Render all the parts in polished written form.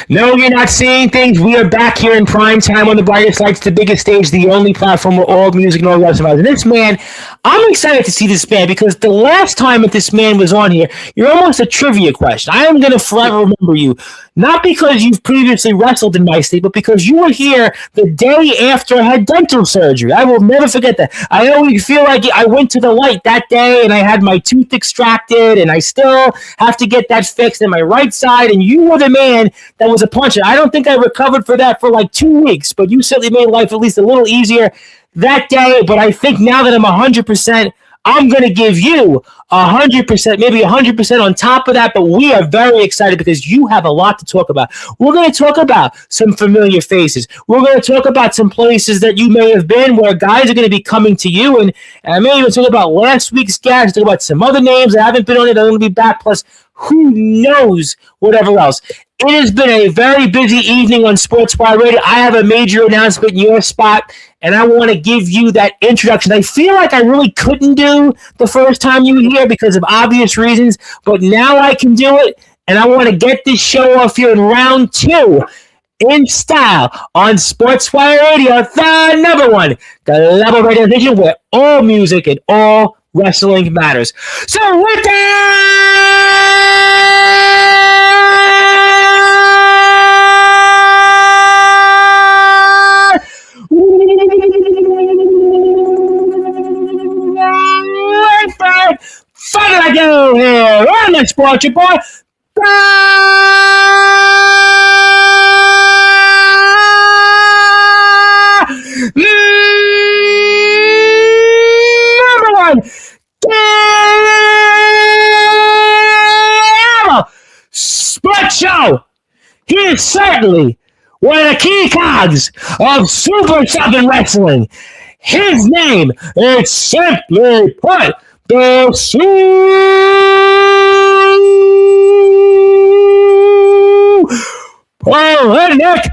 No, you're not seeing things. We are back here in prime time on the brightest lights, the biggest stage, the only platform where all music and all the rest of us. And this man, I'm excited to see this man because the last time that this man was on here, you're almost a trivia question. I am going to forever remember you, not because you've previously wrestled in my state, but because you were here the day after I had dental surgery. I will never forget that. I always feel like I went to the light that day and I had my tooth extracted and I still have to get that fixed in my right side. And you were the man that was a puncher. I don't think I recovered for that for like 2 weeks, but you certainly made life at least a little easier that day. But I think now that I'm 100%, I'm going to give you 100%, maybe 100% on top of that, but we are very excited because you have a lot to talk about. We're going to talk about some familiar faces. We're going to talk about some places that you may have been where guys are going to be coming to you, and I may even talk about last week's guest, talk about some other names that haven't been on it, that are going to be back, plus who knows whatever else. It has been a very busy evening on Sportswire Radio. I have a major announcement in your spot, and I want to give you that introduction. I feel like I really couldn't do the first time you were here because of obvious reasons, but now I can do it, and I want to get this show off here in round 2 in style on Sportswire Radio, the number one, the level radio station where all music and all wrestling matters. So with that, fun I go here on the Sports Report. Number one, Sports Show. He is certainly one of the key cogs of Super Southern Wrestling. His name is simply put the Redneck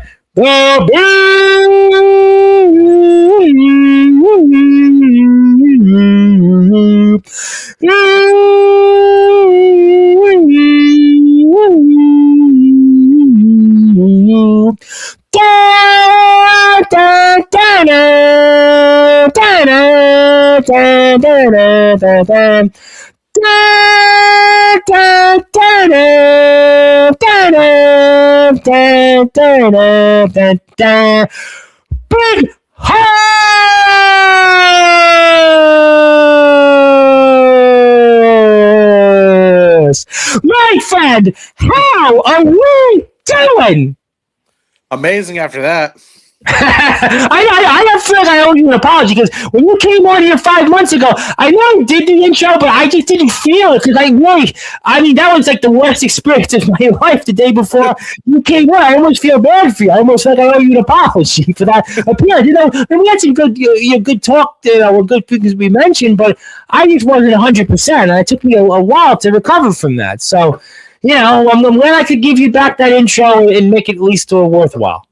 Big Haus! My friend, how are we doing? Amazing after that. I feel like I owe you an apology because when you came on here 5 months ago, I know I did the intro, but I just didn't feel it because that was like the worst experience of my life the day before you came on. I almost feel bad for you. I almost feel like I owe you an apology for that appearance. And we had some good talk, good things we mentioned, but I just wasn't 100%, and it took me a while to recover from that. So, I'm glad I could give you back that intro and make it at least worthwhile.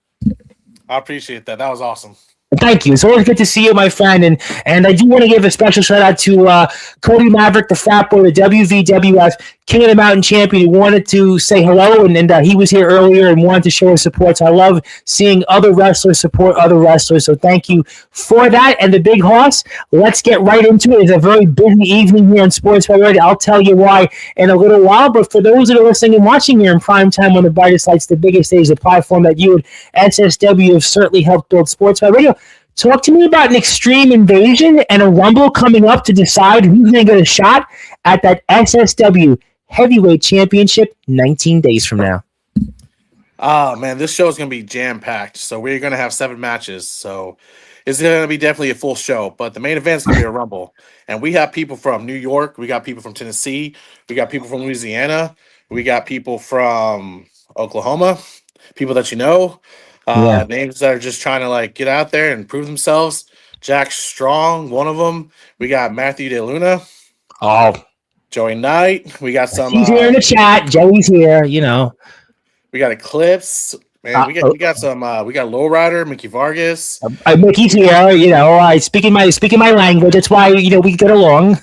I appreciate that. That was awesome. Thank you. It's always good to see you, my friend. And I do want to give a special shout out to Cody Maverick, the Fat Boy, the WVWF King of the Mountain champion, who wanted to say hello. And he was here earlier and wanted to show his support. So I love seeing other wrestlers support other wrestlers. So thank you for that. And the Big Haus, let's get right into it. It's a very busy evening here on Sports Radio. I'll tell you why in a little while. But for those that are listening and watching here in prime time on the brightest lights, the biggest stage, the platform that you and SSW have certainly helped build Sports Radio. Talk to me about an extreme invasion and a rumble coming up to decide who's going to get a shot at that SSW Heavyweight Championship 19 days from now. Oh, man, this show is going to be jam-packed. So we're going to have 7 matches. So it's going to be definitely a full show. But the main event is going to be a rumble. And we have people from New York. We got people from Tennessee. We got people from Louisiana. We got people from Oklahoma, people that you know. Names that are just trying to get out there and prove themselves. Jack Strong, one of them. We got Matthew DeLuna. Oh, Joey Knight. We got some. He's here in the chat. Joey's here. We got Eclipse. Man, we got some. We got Lowrider, Mickey Vargas. Mickey's here. Speaking my language. That's why we get along.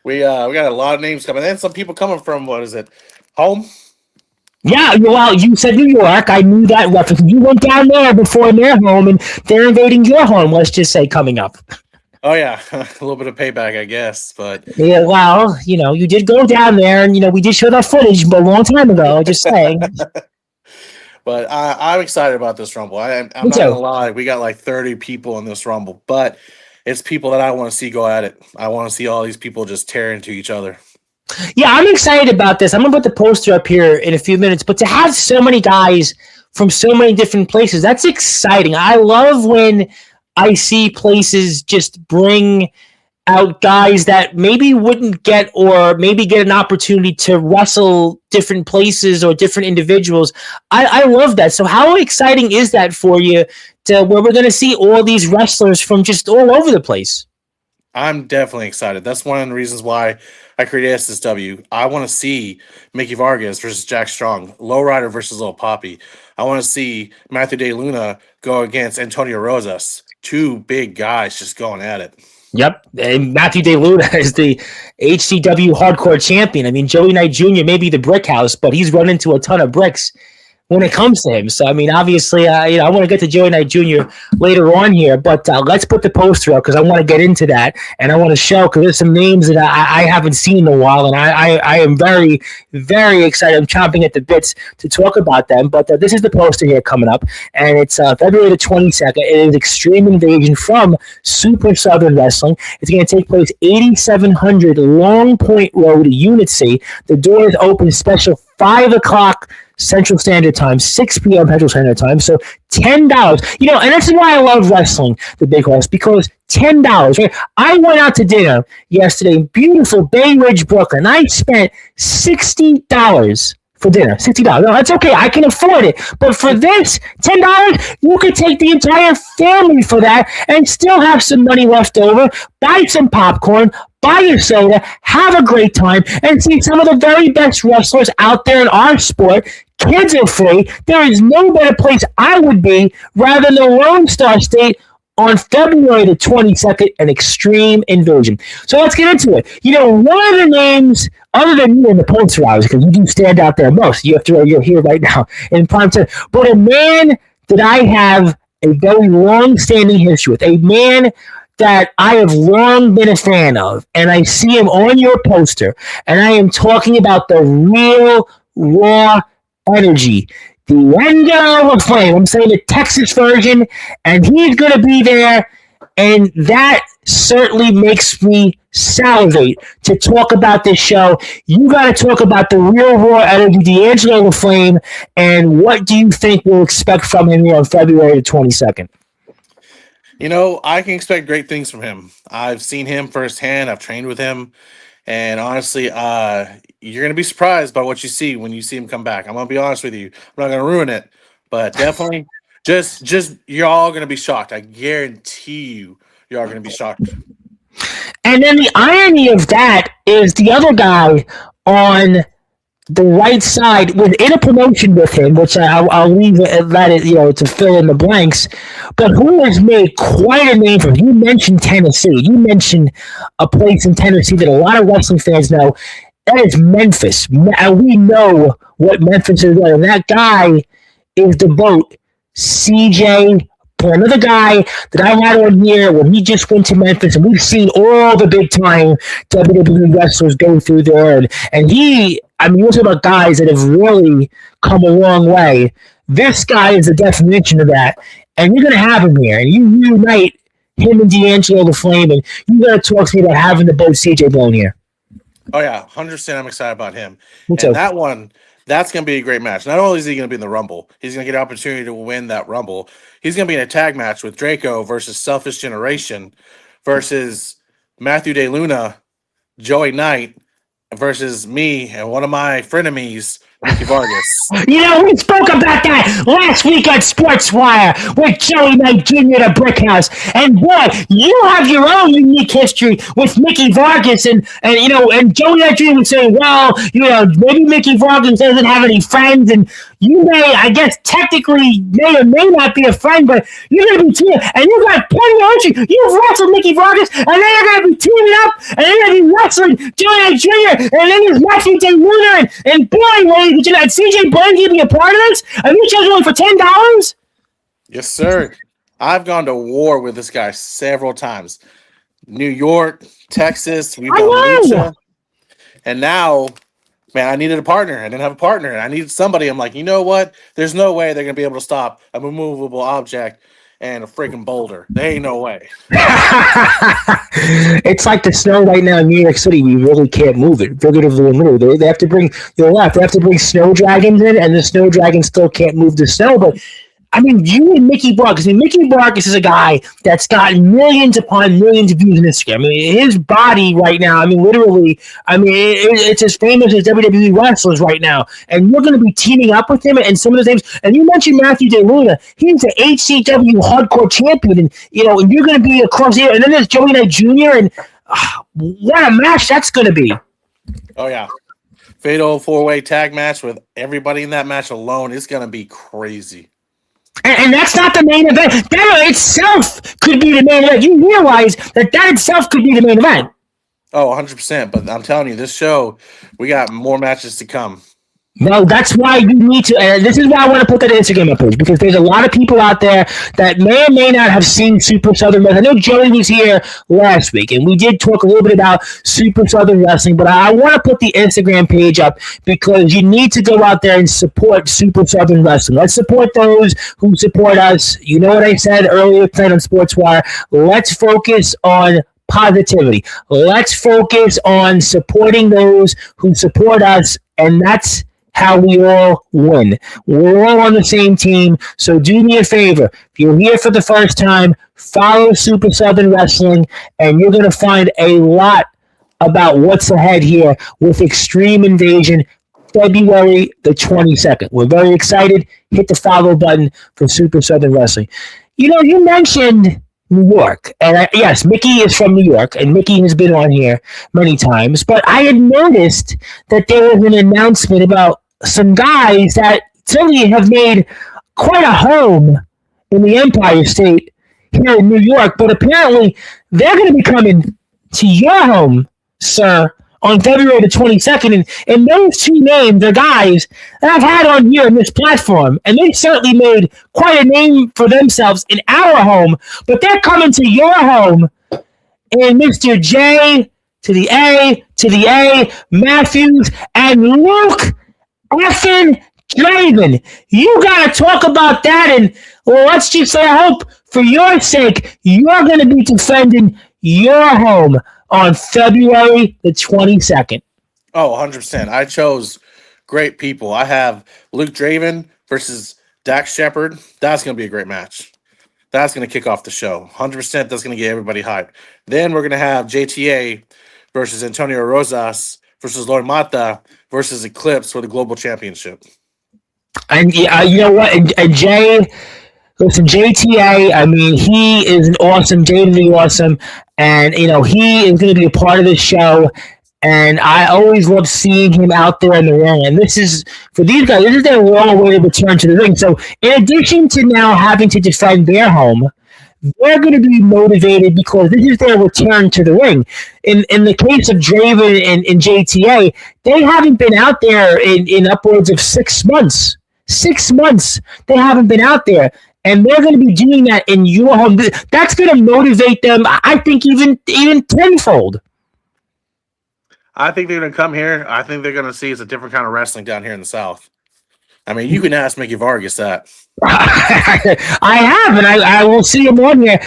we got a lot of names coming. And some people coming from home. Yeah, well, you said New York. I knew that reference. You went down there before in their home, and they're invading your home, let's just say, coming up. Oh yeah, a little bit of payback, I guess. But Yeah, well, you did go down there, and, we did show that footage a long time ago, just saying. I'm excited about this Rumble. I'm Me not gonna too. lie, we got like 30 people in this Rumble, but it's people that I want to see go at it. I want to see all these people just tear into each other. Yeah, I'm excited about this. I'm going to put the poster up here in a few minutes, but to have so many guys from so many different places, that's exciting. I love when I see places just bring out guys that maybe wouldn't get or maybe get an opportunity to wrestle different places or different individuals. I love that. So how exciting is that for you to where we're going to see all these wrestlers from just all over the place? I'm definitely excited. That's one of the reasons why I created SSW. I want to see Mickey Vargas versus Jack Strong, Lowrider versus Lil Poppy. I want to see Matthew De Luna go against Antonio Rosas. Two big guys just going at it. Yep. And Matthew De Luna is the HCW hardcore champion. I mean, Joey Knight Jr. may be the brick house, but he's run into a ton of bricks when it comes to him. So, I mean, obviously, I want to get to Joey Knight Jr. later on here, but let's put the poster up because I want to get into that and I want to show because there's some names that I haven't seen in a while, and I am very, very excited. I'm chomping at the bits to talk about them, but this is the poster here coming up, and it's February the 22nd. It is Extreme Invasion from Super Southern Wrestling. It's going to take place 8700 Long Point Road, Unit C. The doors open special 5 o'clock Central Standard Time, 6 p.m. Central Standard Time. So $10. And this is why I love wrestling, the Big Horse, because $10. Right? I went out to dinner yesterday in beautiful Bay Ridge, Brooklyn. I spent $60 for dinner. $60. No, that's okay. I can afford it. But for this, $10, you could take the entire family for that and still have some money left over, buy some popcorn, buy a soda, have a great time, and see some of the very best wrestlers out there in our sport. Kids are free. There is no better place I would be rather than the Lone Star State on February the 22nd, an Extreme Invasion. So let's get into it. One of the names, other than you in the poster house, because you do stand out there most, you're here right now in prime time, but a man that I have a very long-standing history with, a man that I have long been a fan of, and I see him on your poster, and I am talking about the real, raw energy. The Angel of Flame. I'm saying the Texas version, and he's going to be there, and that certainly makes me salivate to talk about this show. You got to talk about the real raw energy, D'Angelo Flame, and what do you think we'll expect from him here on February the 22nd? I can expect great things from him. I've seen him firsthand. I've trained with him. And honestly, you're going to be surprised by what you see when you see him come back. I'm going to be honest with you. I'm not going to ruin it. But definitely, just you're all going to be shocked. I guarantee you're all going to be shocked. And then the irony of that is the other guy on the right side within a promotion with him, which I'll leave it, to fill in the blanks, but who has made quite a name for him. You mentioned Tennessee. You mentioned a place in Tennessee that a lot of wrestling fans know. That is Memphis. And we know what Memphis is like. And that guy is the boat, CJ. Another guy that I had on here when he just went to Memphis, and we've seen all the big-time WWE wrestlers go through there. And you're talking about guys that have really come a long way. This guy is the definition of that. And you're going to have him here. And you reunite him and D'Angelo the Flame, and you got to talk to me about having the boat CJ blown here. Oh, yeah, 100%. I'm excited about him. Me too. And that one, that's going to be a great match. Not only is he going to be in the Rumble, he's going to get an opportunity to win that Rumble. He's going to be in a tag match with Draco versus Selfish Generation versus Matthew De Luna, Joey Knight versus me and one of my frenemies, Mickey Vargas. We spoke about that last week at Sportzwire with Joey Knight Jr. the Brick House. And boy, you have your own unique history with Mickey Vargas. And Joey Knight Jr. was saying, well, maybe Mickey Vargas doesn't have any friends. And you may, I guess, technically may or may not be a friend, but you're going to be teaming. And you got plenty of entry. You've wrestled Mickey Vargas, and then you're going to be teaming up, and you're going to be wrestling Joey Knight Jr., and then there's Matthew De Luna. And boy, ladies and gentlemen. CJ Blaine going to be a part of this? Are you charging only for $10? Yes, sir. I've gone to war with this guy several times. New York, Texas, we've done Lucha. And now, man, I needed a partner. I didn't have a partner. And I needed somebody. I'm like, you know what? There's no way they're going to be able to stop a immovable object and a freaking boulder. There ain't no way. It's like the snow right now in New York City. We really can't move it, figuratively and literally. They have to bring They have to bring snow dragons in, and the snow dragons still can't move the snow. But I mean, you and Mickey Barkus. I mean, Mickey Barkus is a guy that's gotten millions upon millions of views on Instagram. I mean, his body right now, I mean, literally, I mean, it's as famous as WWE wrestlers right now. And you're going to be teaming up with him and some of those names. And you mentioned Matthew DeLuna. He's the HCW hardcore champion. And, and you're going to be across here. And then there's Joey Knight Jr. And what a match that's going to be. Oh, yeah. Fatal 4-way tag match with everybody in that match alone is going to be crazy. And that's not the main event. That itself could be the main event. You realize that itself could be the main event. Oh, 100%. But I'm telling you, this show, we got more matches to come. No, that's why you need to. This is why I want to put that Instagram up page, because there's a lot of people out there that may or may not have seen Super Southern Wrestling. I know Joey was here last week, and we did talk a little bit about Super Southern Wrestling, but I want to put the Instagram page up because you need to go out there and support Super Southern Wrestling. Let's support those who support us. You know what I said earlier tonight on Sportswire. Let's focus on positivity. Let's focus on supporting those who support us, and that's how we all win. We're all on the same team, so do me a favor. If you're here for the first time, follow Super Southern Wrestling, and you're going to find a lot about what's ahead here with Extreme Invasion, February the 22nd. We're very excited. Hit the follow button for Super Southern Wrestling. You mentioned New York, and yes, Mickey is from New York, and Mickey has been on here many times, but I had noticed that there was an announcement about some guys that certainly have made quite a home in the Empire State here in New York, but apparently they're going to be coming to your home, sir, on February the 22nd, and those two names are guys that I've had on here on this platform, and they certainly made quite a name for themselves in our home, but they're coming to your home, and Mr. J to the A, Matthews, and Luke effing Draven. You got to talk about that, and let's just say I hope for your sake you're going to be defending your home on February the 22nd. Oh, 100%. I chose great people. I have Luke Draven versus Dax Shepard. That's going to be a great match. That's going to kick off the show. 100% that's going to get everybody hyped. Then we're going to have JTA versus Antonio Rosas versus Lord Mata versus Eclipse for the Global Championship. And you know what? And Jay, listen, JTA, I mean, he is an awesome, Jay awesome, and, he is going to be a part of this show, and I always love seeing him out there in the ring, and this is, for these guys, this is their long way to return to the ring. So, in addition to now having to defend their home, they're going to be motivated because this is their return to the ring. In the case of Draven and JTA, they haven't been out there in upwards of 6 months. 6 months they haven't been out there, and they're going to be doing that in your home. That's going to motivate them, I think, even tenfold. I think they're going to come here. I think they're going to see it's a different kind of wrestling down here in the South. I mean, you can ask Mickey Vargas that. I have, and I will see him on there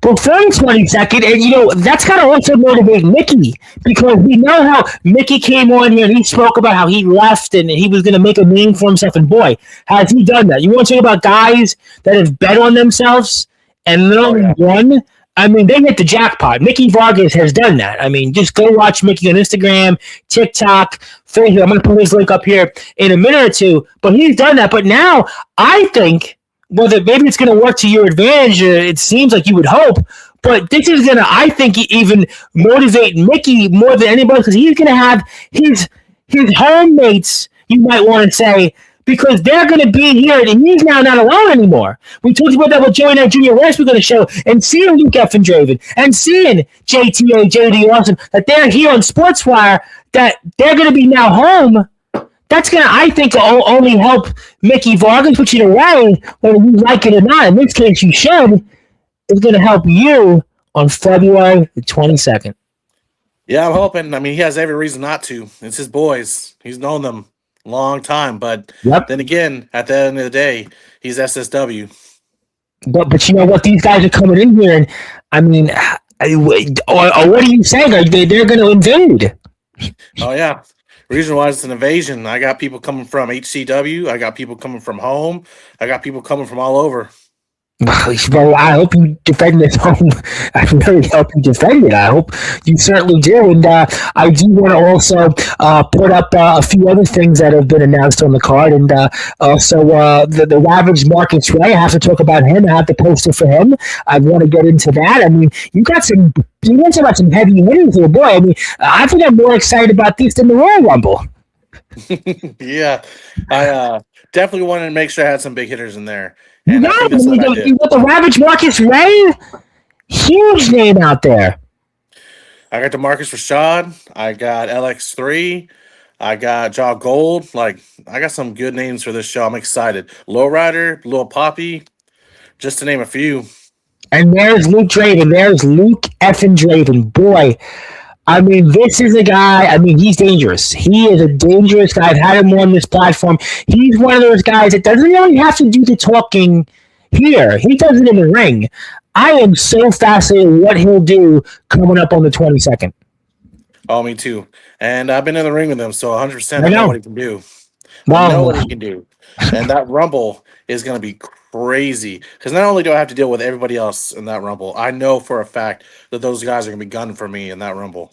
before the 22nd. And, that's got to also motivate Mickey, because we know how Mickey came on here and he spoke about how he left and he was going to make a name for himself. And boy, has he done that. You want to talk about guys that have bet on themselves and then won? I mean, they hit the jackpot. Mickey Vargas has done that. I mean, just go watch Mickey on Instagram, TikTok, Facebook. I'm going to put his link up here in a minute or two. But he's done that. But now, I think, whether maybe it's going to work to your advantage, it seems like you would hope, but this is going to, I think, even motivate Mickey more than anybody, because he's going to have his homemates, you might want to say, because they're going to be here, and he's now not alone anymore. We talked about that with Joey Knight Jr. last week on the show, and seeing Luke F. and Draven, and seeing JTA, JD Awesome, that they're here on Sportswire, that they're going to be now home That's gonna, I think, only help Mickey Vargas, which in a way, whether you like it or not, in this case you should, is gonna help you on February the 22nd. Yeah, I'm hoping. I mean, he has every reason not to. It's his boys. He's known them a long time. But Yep. then again, at the end of the day, he's SSW. But you know what? These guys are coming in here, and I mean, or what are you saying? Are they're going to invade? Oh yeah. Reason why it's an invasion. I got people coming from HCW. I got people coming from home. I got people coming from all over. Well, I hope you defend this home. I really hope you defend it. I hope you certainly do. And I do want to also put up a few other things that have been announced on the card. And also the Ravage Marcus Ray. I have to talk about him. I have the poster for him. I want to get into that. I mean, you got some. You want to talk about some heavy hitters here, boy. I mean, I think I'm more excited about this than the Royal Rumble. Yeah, I definitely wanted to make sure I had some big hitters in there, You and I got think him. that's what I You did. got the Ravage Marcus Ray. Huge name out there. I got DeMarcus Rashad. I got LX3. I got Jaw Gold. Like, I got some good names for this show. I'm excited. Lowrider, Lil Poppy, just to name a few. And there's Luke Draven. There's Luke effing Draven. Boy, I mean, this is a guy. I mean, he's dangerous. He is a dangerous guy. I've had him on this platform. He's one of those guys that doesn't really have to do the talking here. He does it in the ring. I am so fascinated what he'll do coming up on the 22nd. Oh, me too. And I've been in the ring with him, so 100% I I know know. what he can do. I know Well, what he can do. And that Rumble is going to be crazy. Because not only do I have to deal with everybody else in that Rumble, I know for a fact that those guys are going to be gunning for me in that Rumble.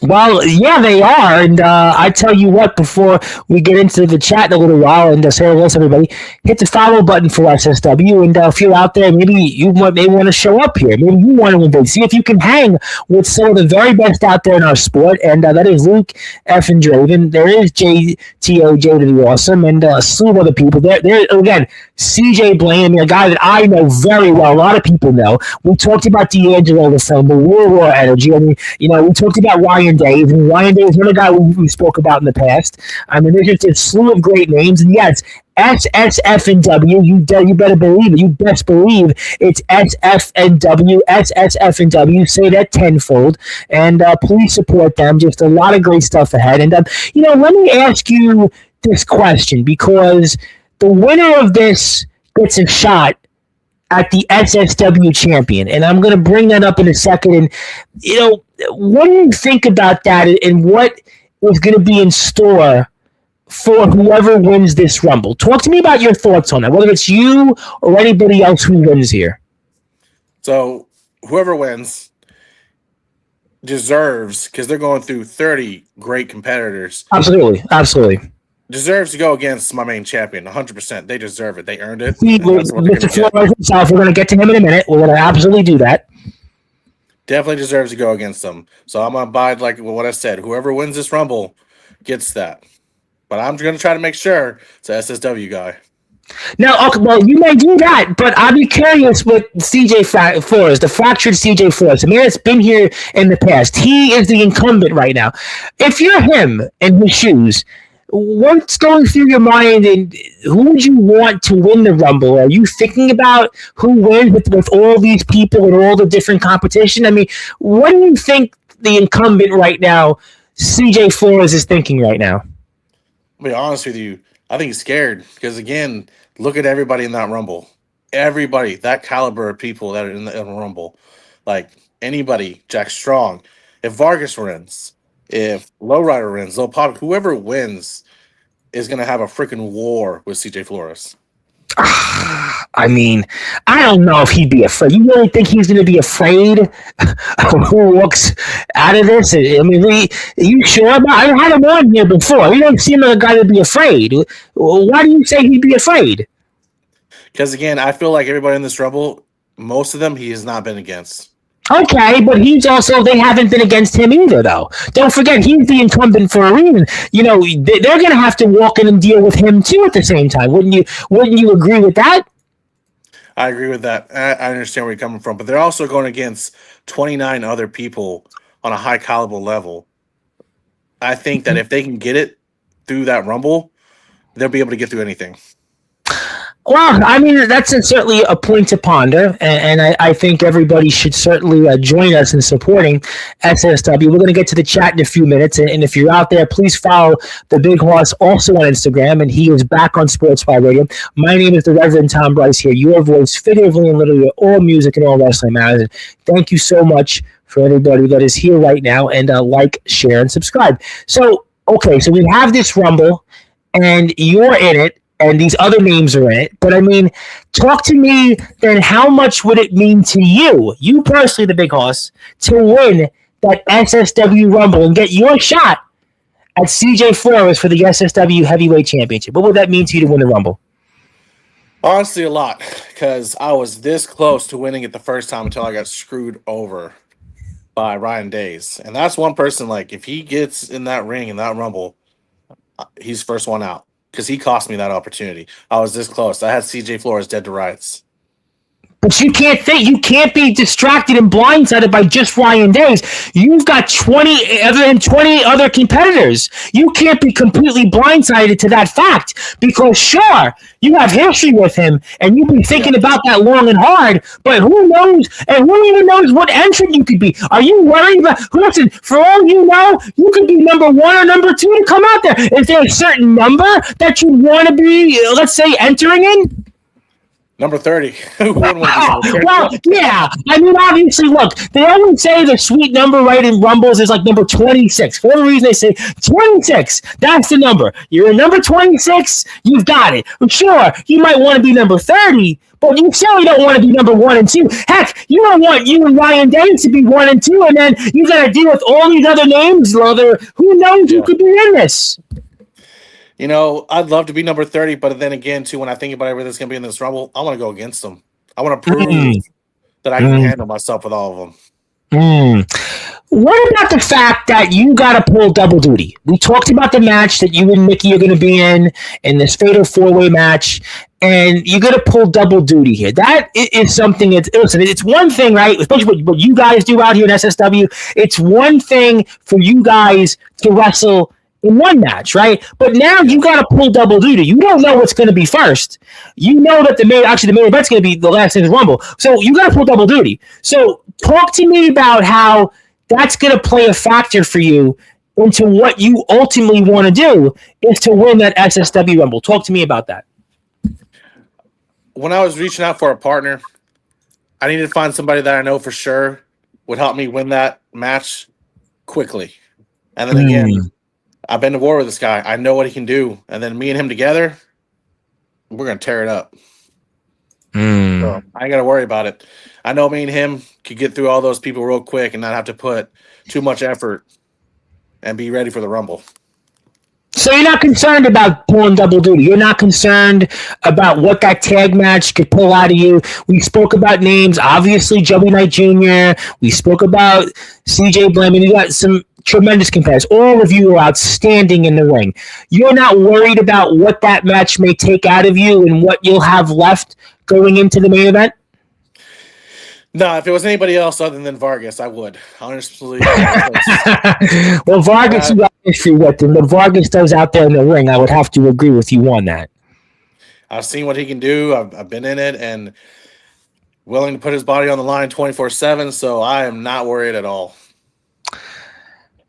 Well, yeah, they are, and I tell you what. Before we get into the chat in a little while, and say hello to everybody, hit the follow button for SSW, and if you're out there, maybe you may want to show up here. Maybe you want to invade. See if you can hang with some of the very best out there in our sport, and that is Luke F. and Draven. There is JTOJ to the Awesome, and a slew of other people. There again, CJ Blaine, a guy that I know very well. A lot of people know. We talked about D'Angelo, the film, the War Energy. I mean, we talked about Ryan Dave, and Ryan Dave is another guy we spoke about in the past. I mean, there's just a slew of great names, and yes, SSF&W, you better believe it. You best believe it's SFNW, SSF&W. Say that tenfold, and please support them. Just a lot of great stuff ahead. And, let me ask you this question, because the winner of this gets a shot at the SSW champion, and I'm going to bring that up in a second. And what do you think about that, and what is going to be in store for whoever wins this Rumble? Talk to me about your thoughts on that, whether it's you or anybody else who wins here. So whoever wins deserves, because they're going through 30 great competitors. Absolutely. Deserves to go against my main champion, 100%. They deserve it. They earned it. Mr. Flores himself, we're going to get to him in a minute. We're going to absolutely do that. Definitely deserves to go against them. So I'm going to abide like what I said. Whoever wins this Rumble gets that. But I'm going to try to make sure it's an SSW guy. Now, okay, well, you may do that, but I'd be curious with CJ Flores, the fractured CJ Flores, a man that's been here in the past. He is the incumbent right now. If you're him in his shoes, what's going through your mind, and who would you want to win the Rumble? Are you thinking about who wins with all these people and all the different competition? I mean, what do you think the incumbent right now, CJ Flores, is thinking right now? I'll be honest with you. I think he's scared because, again, look at everybody in that Rumble. Everybody, that caliber of people that are in the Rumble. Like anybody, Jack Strong. If Vargas wins, if Lowrider wins, Lil Pop, whoever wins is going to have a freaking war with CJ Flores. I mean, I don't know if he'd be afraid. You really think he's going to be afraid of who walks out of this? I mean, are you sure about it? I've had him on here before. He doesn't seem like a guy to be afraid. Why do you say he'd be afraid? Because, again, I feel like everybody in this Rumble, most of them he has not been against. Okay, but they haven't been against him either, though. Don't forget, he's the incumbent for a reason. They're going to have to walk in and deal with him, too, at the same time. Wouldn't you agree with that? I agree with that. I understand where you're coming from, but they're also going against 29 other people on a high caliber level. I think that if they can get it, through that Rumble, they'll be able to get through anything. Well, I mean, that's certainly a point to ponder, and I think everybody should certainly join us in supporting SSW. We're going to get to the chat in a few minutes, and if you're out there, please follow the Big Horse also on Instagram, and he is back on Sportzwire Radio. My name is the Reverend Tom Bryce here, your voice, figuratively and literally, all music and all wrestling matters. Thank you so much for everybody that is here right now, and like, share, and subscribe. So, okay, so we have this Rumble, and you're in it, and these other names are in it. But, I mean, talk to me then, how much would it mean to you personally, the Big Horse, to win that SSW Rumble and get your shot at CJ Flores for the SSW Heavyweight Championship? What would that mean to you to win the Rumble? Honestly, a lot, because I was this close to winning it the first time until I got screwed over by Ryan Days. And that's one person, like, if he gets in that ring, in that Rumble, he's first one out. Because he cost me that opportunity. I was this close. I had CJ Flores dead to rights. But you can't think. You can't be distracted and blindsided by just Ryan Days. You've got 20 other competitors. You can't be completely blindsided to that fact because, sure, you have history with him, and you've been thinking about that long and hard, but who knows, and who even knows what entrant you could be? Are you worried about, listen, for all you know, you could be number 1 or number 2 to come out there. Is there a certain number that you want to be, let's say, entering in? Number 30. Well, yeah. I mean, obviously, look, they always say the sweet number right in Rumbles is like number 26. For whatever reason, they say 26. That's the number. You're in number 26, you've got it. Sure, you might want to be number 30, but you certainly don't want to be number 1 and 2. Heck, you don't want you and Ryan Davis to be 1 and 2, and then you got to deal with all these other names. Who knows who could be in this? You know, I'd love to be number 30, but then again, too, when I think about everything that's going to be in this Rumble, I want to go against them. I want to prove that I can handle myself with all of them. What about the fact that you got to pull double duty? We talked about the match that you and Mickey are going to be in this fatal 4-way match, and you're going to pull double duty here. That is something that's, listen, it's one thing, right? Especially what you guys do out here in SSW. It's one thing for you guys to wrestle in one match, right? But now you got to pull double duty. You don't know what's going to be first. You know that the main event's going to be the last thing's Rumble. So you got to pull double duty. So talk to me about how that's going to play a factor for you into what you ultimately want to do is to win that SSW Rumble. Talk to me about that. When I was reaching out for a partner, I needed to find somebody that I know for sure would help me win that match quickly. And then again, I've been to war with this guy. I know what he can do. And then me and him together, we're going to tear it up. So I ain't got to worry about it. I know me and him could get through all those people real quick and not have to put too much effort and be ready for the Rumble. So you're not concerned about pulling double duty. You're not concerned about what that tag match could pull out of you. We spoke about names, obviously Joey Knight Jr. We spoke about CJ Blaming. You got some tremendous competitors. All of you are outstanding in the ring. You're not worried about what that match may take out of you and what you'll have left going into the main event? No, if it was anybody else other than Vargas, I would. Honestly. Well, Vargas, you got history with him, but Vargas does out there in the ring. I would have to agree with you on that. I've seen what he can do. I've been in it and willing to put his body on the line 24/7, so I am not worried at all.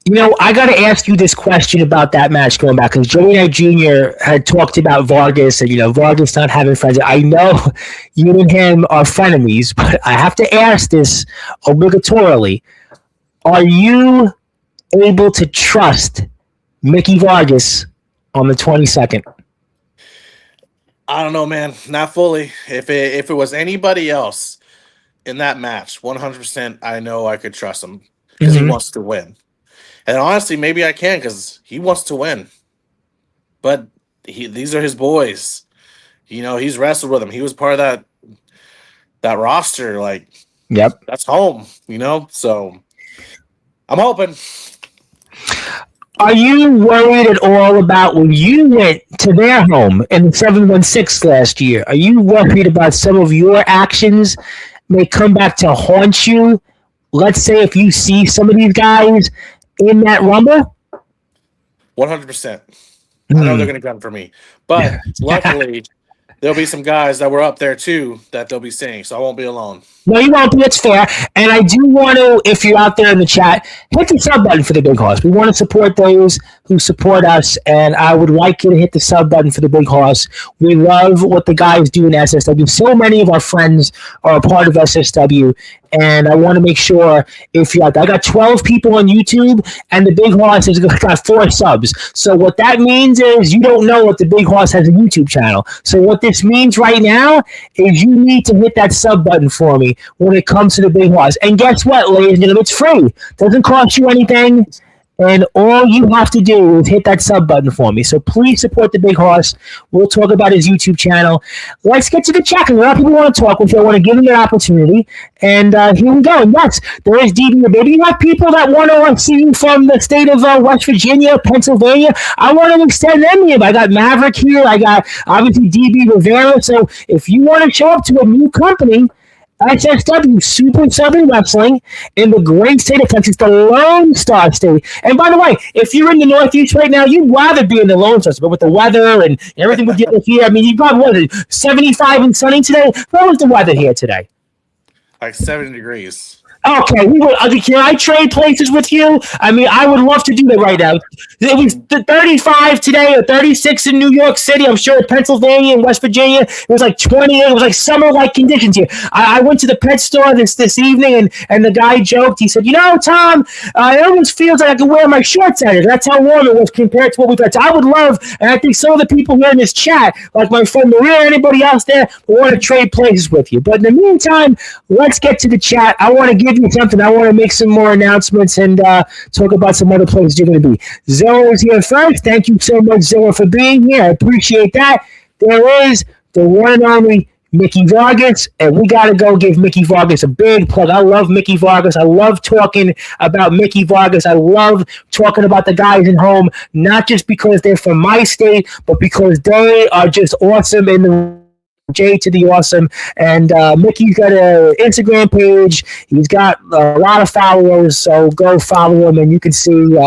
You know, I got to ask you this question about that match going back, because Joey Knight Jr. had talked about Vargas and, Vargas not having friends. I know you and him are frenemies, but I have to ask this obligatorily. Are you able to trust Mickey Vargas on the 22nd? I don't know, man. Not fully. If it was anybody else in that match, 100% I know I could trust him because he wants to win. And honestly, maybe I can because he wants to win. But these are his boys. He's wrestled with them. He was part of that roster. Like, yep, that's home. So I'm hoping. Are you worried at all about when you went to their home in the 716 last year? Are you worried about some of your actions may come back to haunt you? Let's say if you see some of these guys in that Rumble? 100%. I know they're going to gun for me. But luckily, there'll be some guys that were up there too that they'll be seeing, so I won't be alone. No, you won't be. It's fair. And I do want to, if you're out there in the chat, hit the sub button for the Big Horse. We want to support those who support us, and I would like you to hit the sub button for the Big Horse. We love what the guys do in SSW. So many of our friends are a part of SSW, and I want to make sure if you're out there. I got 12 people on YouTube, and the Big Horse has got 4 subs. So what that means is you don't know that the Big Horse has a YouTube channel. So what this means right now is you need to hit that sub button for me when it comes to the Big Horse. And guess what, ladies and gentlemen? It's free. Doesn't cost you anything. And all you have to do is hit that sub button for me. So please support the Big Horse. We'll talk about his YouTube channel. Let's get to the chat. A lot of people want to talk with you. I want to give them an opportunity. And here we go. And yes, there is DB. Maybe you have people that want to see you from the state of West Virginia, Pennsylvania. I want to extend them here. I got Maverick here. I got, obviously, DB Rivera. So if you want to show up to a new company, SSW, Super Southern Wrestling, in the great state of Texas, the Lone Star State. And by the way, if you're in the Northeast right now, you'd rather be in the Lone Star State, but with the weather and everything we're dealing with here, I mean, you probably was 75 and sunny today. What was the weather here today? Like 70 degrees. Okay, can I trade places with you? I mean, I would love to do that right now. It was 35 today or 36 in New York City. I'm sure in Pennsylvania and West Virginia, it was like 28. It was like summer-like conditions here. I went to the pet store this evening, and the guy joked. He said, Tom, it almost feels like I can wear my shorts out here. That's how warm it was compared to what we've had. So I would love, and I think some of the people here in this chat, like my friend Maria, anybody else there, want to trade places with you. But in the meantime, let's get to the chat. I want to give you something. I want to make some more announcements and talk about some other places you're going to be. Zilla is here first. Thank you so much, Zilla, for being here. I appreciate that. There is the one and only Mickey Vargas, and we got to go give Mickey Vargas a big plug. I love Mickey Vargas. I love talking about Mickey Vargas. I love talking about the guys at home, not just because they're from my state, but because they are just awesome in the J to the awesome. And Mickey's got an Instagram page. He's got a lot of followers, so go follow him and you can see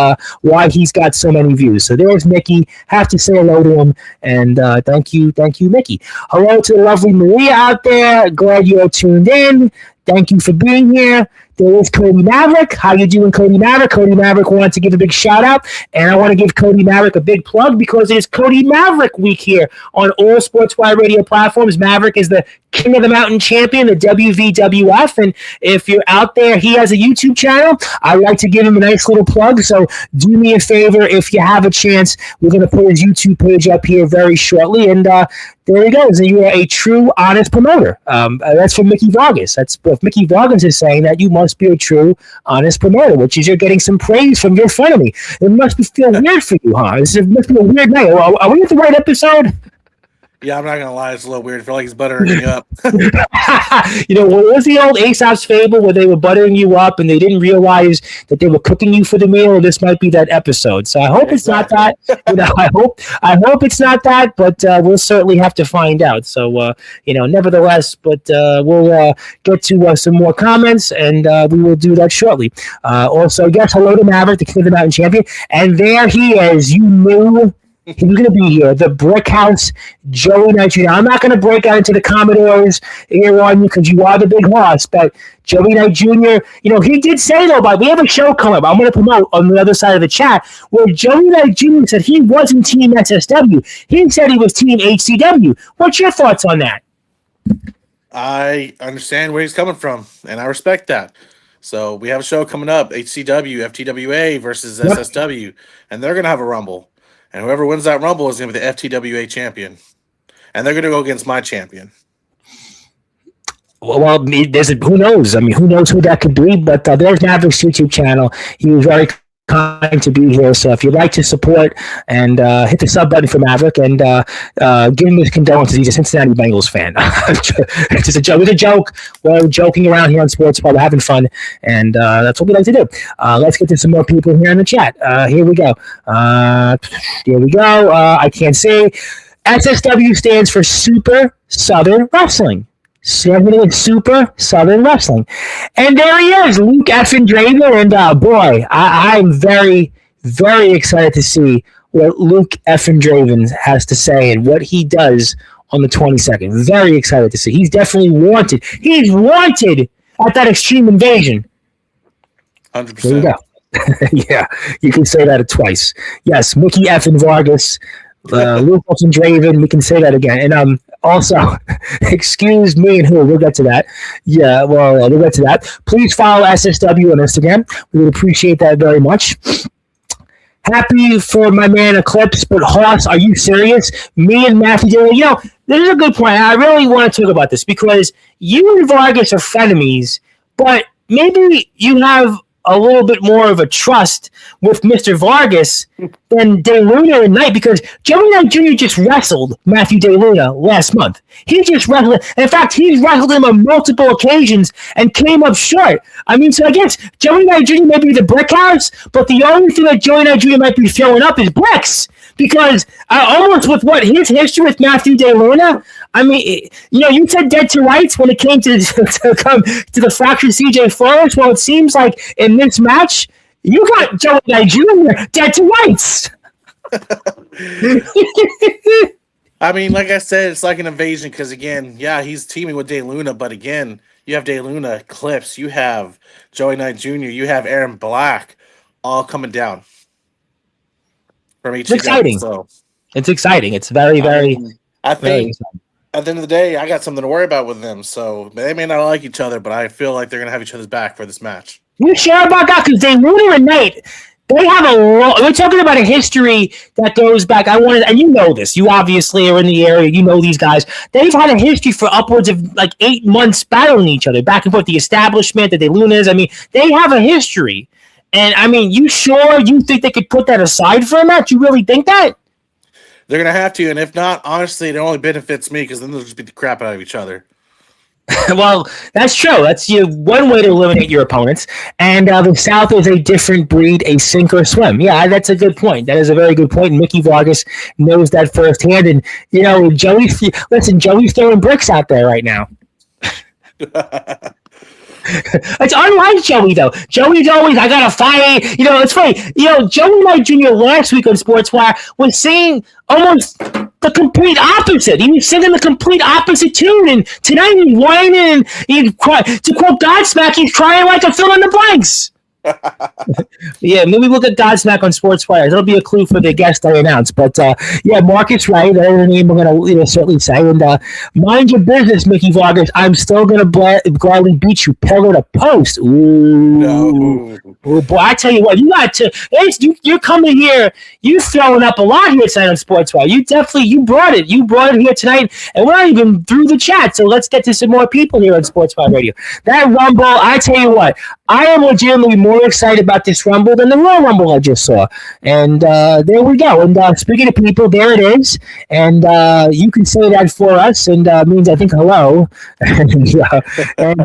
why he's got so many views. So there's Mickey. Have to say hello to him, and thank you, Mickey. Hello to the lovely Maria out there. Glad you're tuned in. Thank you for being here. There is Cody Maverick. How you doing, Cody Maverick? Cody Maverick wanted to give a big shout out, and I want to give Cody Maverick a big plug because it is Cody Maverick week here on all Sportswire radio platforms. Maverick is the King of the Mountain champion, the WVWF, and if you're out there, he has a YouTube channel. I'd like to give him a nice little plug, so do me a favor if you have a chance. We're going to put his YouTube page up here very shortly, and there he goes. You are a true, honest promoter. That's from Mickey Vargas. That's if Mickey Vargas is saying that, you must be a true, honest promoter, which is you're getting some praise from your frenemy. It must feel weird for you, huh? It must be a weird night. Are we at the right episode? Yeah, I'm not going to lie. It's a little weird. I feel like he's buttering me up. What was the old Aesop's fable where they were buttering you up and they didn't realize that they were cooking you for the meal? This might be that episode. So I hope it's not that. I hope it's not that, but we'll certainly have to find out. So, nevertheless, but we'll get to some more comments, and we will do that shortly. Also, yes, hello to Maverick, the King of the Mountain champion. And there he is. You knew he's going to be here. The Brick House, Joey Knight Jr. I'm not going to break out into the Commodores here on you because you are the big horse, but Joey Knight Jr., he did say, though, but we have a show coming up I'm going to promote on the other side of the chat where Joey Knight Jr. said he wasn't Team SSW. He said he was Team HCW. What's your thoughts on that? I understand where he's coming from, and I respect that. So we have a show coming up, HCW, FTWA versus SSW, and they're going to have a Rumble. And whoever wins that Rumble is going to be the FTWA champion. And they're going to go against my champion. Well, who knows? I mean, who knows who that could be? But there's Maverick's YouTube channel. He was very kind to be here. So if you'd like to support and hit the sub button for Maverick and give him his condolences. He's a Cincinnati Bengals fan. It's just a joke. It's a joke. We're joking around here on Sports, but we're having fun, and that's what we like to do. Let's get to some more people here in the chat. Here we go. I can't say. SSW stands for Super Southern Wrestling. Super Southern Wrestling. And there he is, Luke Effin Draper. And boy, I'm very, very excited to see what Luke effing Draven has to say and what he does on the 22nd. Very excited to see. He's definitely wanted. He's wanted at that Extreme Invasion. 100%. There you go. Yeah, you can say that twice. Yes, Mickey effing Vargas, Luke effing Draven. We can say that again. And also, excuse me and who, we'll get to that. Yeah, well, we'll get to that. Please follow SSW on Instagram. We would appreciate that very much. Happy for my man Eclipse, but Haus, are you serious? Me and Matthew, this is a good point. I really want to talk about this because you and Vargas are frenemies, but maybe you have a little bit more of a trust with Mr. Vargas than De Luna and Knight, because Joey Knight Jr. just wrestled Matthew De Luna last month. He just wrestled. In fact, he's wrestled him on multiple occasions and came up short. I mean, so I guess Joey Knight Jr. may be the brick house, but the only thing that Joey Knight Jr. might be throwing up is bricks. Because almost with what his history with Matthew De Luna, I mean, you said dead to rights when it came to come to the fractured CJ Flores. Well, it seems like in this match, you got Joey Knight Jr. dead to rights. I mean, like I said, it's like an invasion because, again, yeah, he's teaming with De Luna, but again, you have De Luna, Eclipse, you have Joey Knight Jr., you have Aaron Black all coming down. From each it's exciting. So. It's exciting. It's very, very. I think at the end of the day, I got something to worry about with them. So they may not like each other, but I feel like they're gonna have each other's back for this match. You sure about that? Because De Luna and Knight, they have we're talking about a history that goes back. And you know this. You obviously are in the area. You know these guys. They've had a history for upwards of like 8 months battling each other back and forth. The establishment, the De Lunas. I mean, they have a history. And, I mean, you think they could put that aside for a match? You really think that? They're going to have to, and if not, honestly, it only benefits me because then they'll just beat the crap out of each other. Well, that's true. That's one way to eliminate your opponents. And the South is a different breed, a sink or swim. Yeah, that's a good point. That is a very good point. And Mickey Vargas knows that firsthand. And, Joey's throwing bricks out there right now. It's unlike Joey, though. Joey's always, I gotta fight. It's funny. Joey Knight Jr. last week on Sportswire was saying almost the complete opposite. He was singing the complete opposite tune. And tonight he's whining and to quote Godsmack, he's crying like a fill in the blanks. Yeah, maybe look at Godsmack on Sportswire. That'll be a clue for the guest I announced. But yeah, Marcus Wright, that's the name I'm going to certainly say. And mind your business, Mickey Vargas. I'm still going to gladly beat you pillar to post. Ooh. No. Ooh, boy, I tell you what, you're coming here. You're throwing up a lot here tonight on Sportswire. You brought it. You brought it here tonight, and we're not even through the chat. So let's get to some more people here on Sportswire Radio. That Rumble, I tell you what, I am legitimately more excited about this Rumble than the Royal Rumble I just saw. And there we go. And speaking of people, there it is. And you can say that for us, and means I think hello. and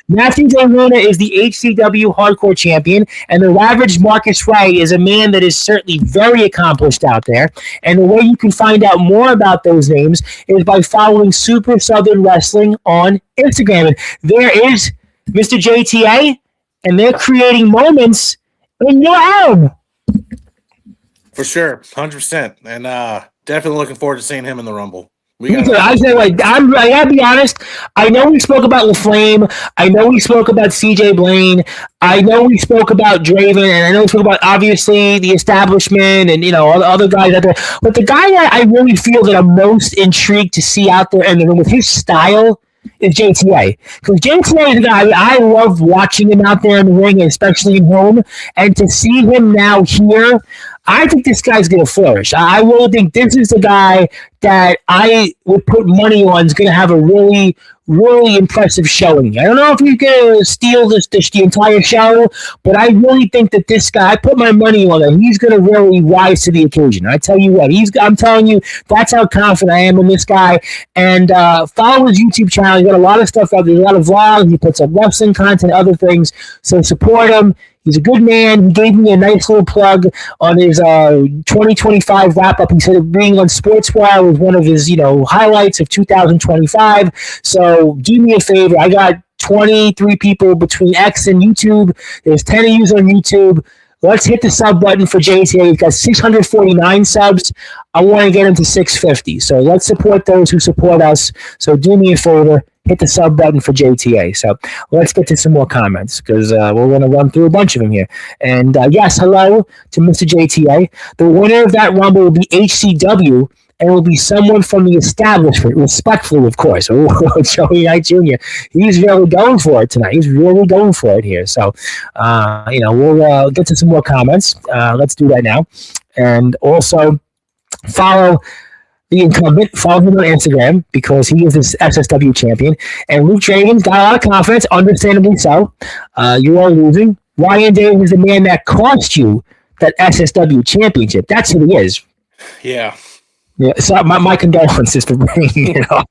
Matthew De Luna is the HCW Hardcore Champion, and the ravaged Marcus Wright is a man that is certainly very accomplished out there. And the way you can find out more about those names is by following Super Southern Wrestling on Instagram. And there is Mr. JTA, and they're creating moments in your own. For sure, 100%. And definitely looking forward to seeing him in the Rumble. I gotta be honest. I know we spoke about LaFlame. I know we spoke about CJ Blaine. I know we spoke about Draven, and I know we spoke about obviously the establishment and all the other guys out there. But the guy that I really feel that I'm most intrigued to see out there, and with his style, is JTA. Because JTA is a guy I love watching him out there in the ring, especially at home, and to see him now here, I think this guy's going to flourish. I really think this is the guy that I would put money on is going to have a really, really impressive showing. I don't know if he's going to steal the entire show, but I really think that this guy, I put my money on him. He's going to really rise to the occasion. I tell you what, I'm telling you, that's how confident I am in this guy. And follow his YouTube channel. He's got a lot of stuff out there. There's a lot of vlogs. He puts up wrestling content, other things. So support him. He's a good man. He gave me a nice little plug on his 2025 wrap-up. He said being on Sportswire was one of his, highlights of 2025. So do me a favor. I got 23 people between X and YouTube. There's 10 of you on YouTube. Let's hit the sub button for JTA. He's got 649 subs. I want to get him to 650. So let's support those who support us. So do me a favor, hit the sub button for JTA. So let's get to some more comments because we're going to run through a bunch of them here. And yes, hello to Mr. JTA. The winner of that Rumble will be HCW, and it will be someone from the establishment, respectfully, of course. Oh, Joey Knight Jr. He's really going for it tonight. He's really going for it here. So, we'll get to some more comments. Let's do that now. And also follow the incumbent. Follow him on Instagram because he is this SSW champion. And Luke Dragon's got a lot of confidence, understandably so. You are losing. Ryan Davis is the man that cost you that SSW championship. That's who he is. Yeah. Yeah, so my condolences for bringing it up.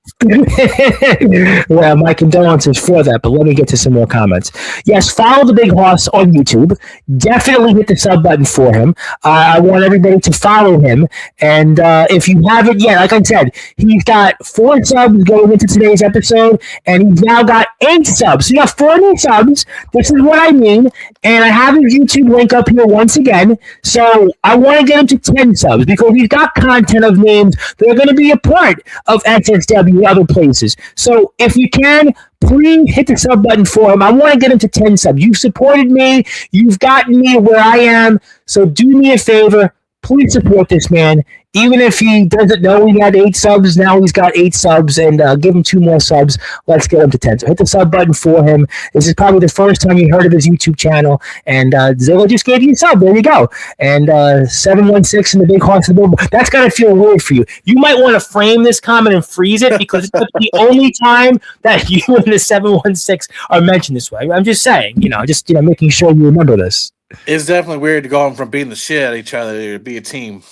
Yeah, my condolences for that, but let me get to some more comments. Yes, follow the Big Haus on YouTube. Definitely hit the sub button for him. I want everybody to follow him. And if you haven't yet, like I said, he's got 4 subs going into today's episode, and he's now got 8 subs. So you got 4 new subs. This is what I mean. And I have his YouTube link up here once again. So I want to get him to 10 subs because he's got content of me. They're going to be a part of SSW and other places. So if you can, please hit the sub button for him. I want to get him to 10 subs. You've supported me. You've gotten me where I am. So do me a favor. Please support this man. Even if he doesn't know he had 8 subs, now he's got 8 subs, and give him 2 more subs. Let's get him to 10. So hit the sub button for him. This is probably the first time you heard of his YouTube channel, and Zilla just gave you a sub. There you go. And 716 in the Big Haus of the Billboard. That's got to feel weird for you. You might want to frame this comment and freeze it because it's the only time that you and the 716 are mentioned this way. I'm just saying, making sure you remember this. It's definitely weird to go from being the shit at each other to be a team.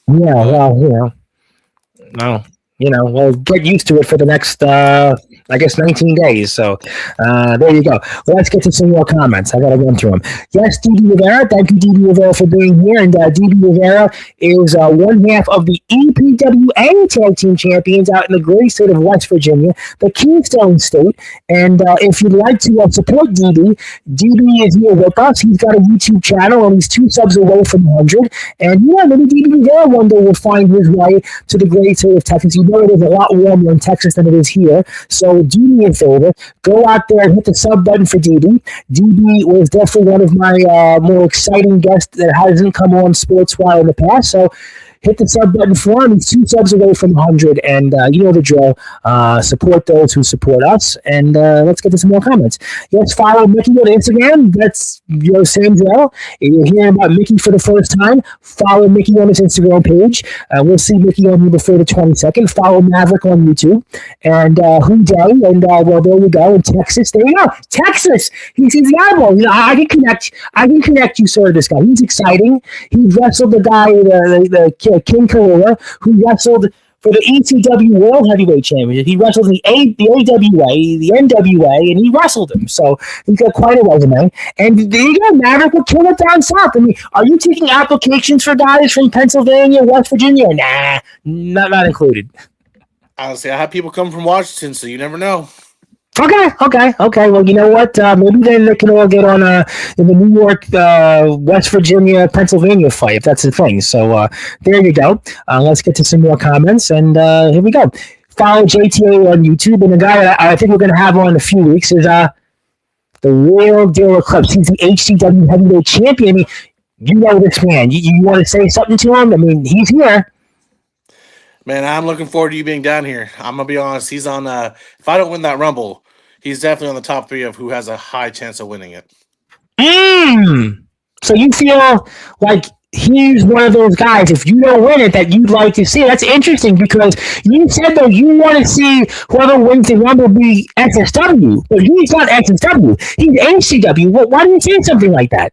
Yeah, well, we'll get used to it for the next, 19 days. So there you go. Let's get to some more comments. I got to run through them. Yes, DB Rivera. Thank you, DB Rivera, for being here. And DB Rivera is one half of the EPWA Tag Team Champions out in the great state of West Virginia, the Keystone State. And if you'd like to support DB is here with us. He's got a YouTube channel, and he's 2 subs away from 100. And, maybe DB Rivera one day will find his way to the great state of Texas. You know it is a lot warmer in Texas than it is here. So do me a favor. Go out there and hit the sub button for DB. DB was definitely one of my more exciting guests that hasn't come on Sportzwire in the past. So hit the sub button for him. He's 2 subs away from 100, and you know the drill. Support those who support us, and let's get to some more comments. Yes, follow Mickey on Instagram. That's your same drill. If you're hearing about Mickey for the first time, follow Mickey on his Instagram page. We'll see Mickey on here before the 22nd. Follow Maverick on YouTube, and Who Day, and well, there we go. In Texas, there you go. Texas. He's the eyeball. I can connect you, sir. This guy. He's exciting. He wrestled the guy, the King Carrera, who wrestled for the ECW World Heavyweight Championship. He wrestled in the AWA, the NWA, and he wrestled him. So he's got quite a resume. And there you go, Maverick will kill it down south. I mean, are you taking applications for guys from Pennsylvania, West Virginia? Nah, not included. Honestly, I have people come from Washington, so you never know. Okay. Well, you know what? Maybe then they can all get on in the New York, West Virginia, Pennsylvania fight, if that's the thing. So there you go. Let's get to some more comments, and here we go. Follow JTA on YouTube, and the guy that I think we're going to have on in a few weeks is the Real Deal Eclipse. He's the HCW Heavyweight Champion. I mean, you know this man. You want to say something to him? I mean, he's here. Man, I'm looking forward to you being down here. I'm going to be honest. He's on, if I don't win that Rumble, he's definitely on the top 3 of who has a high chance of winning it. So you feel like he's one of those guys, if you don't win it, that you'd like to see. That's interesting because you said, though, you want to see whoever wins the Rumble be SSW. But he's not SSW. He's HCW. Why do you say something like that?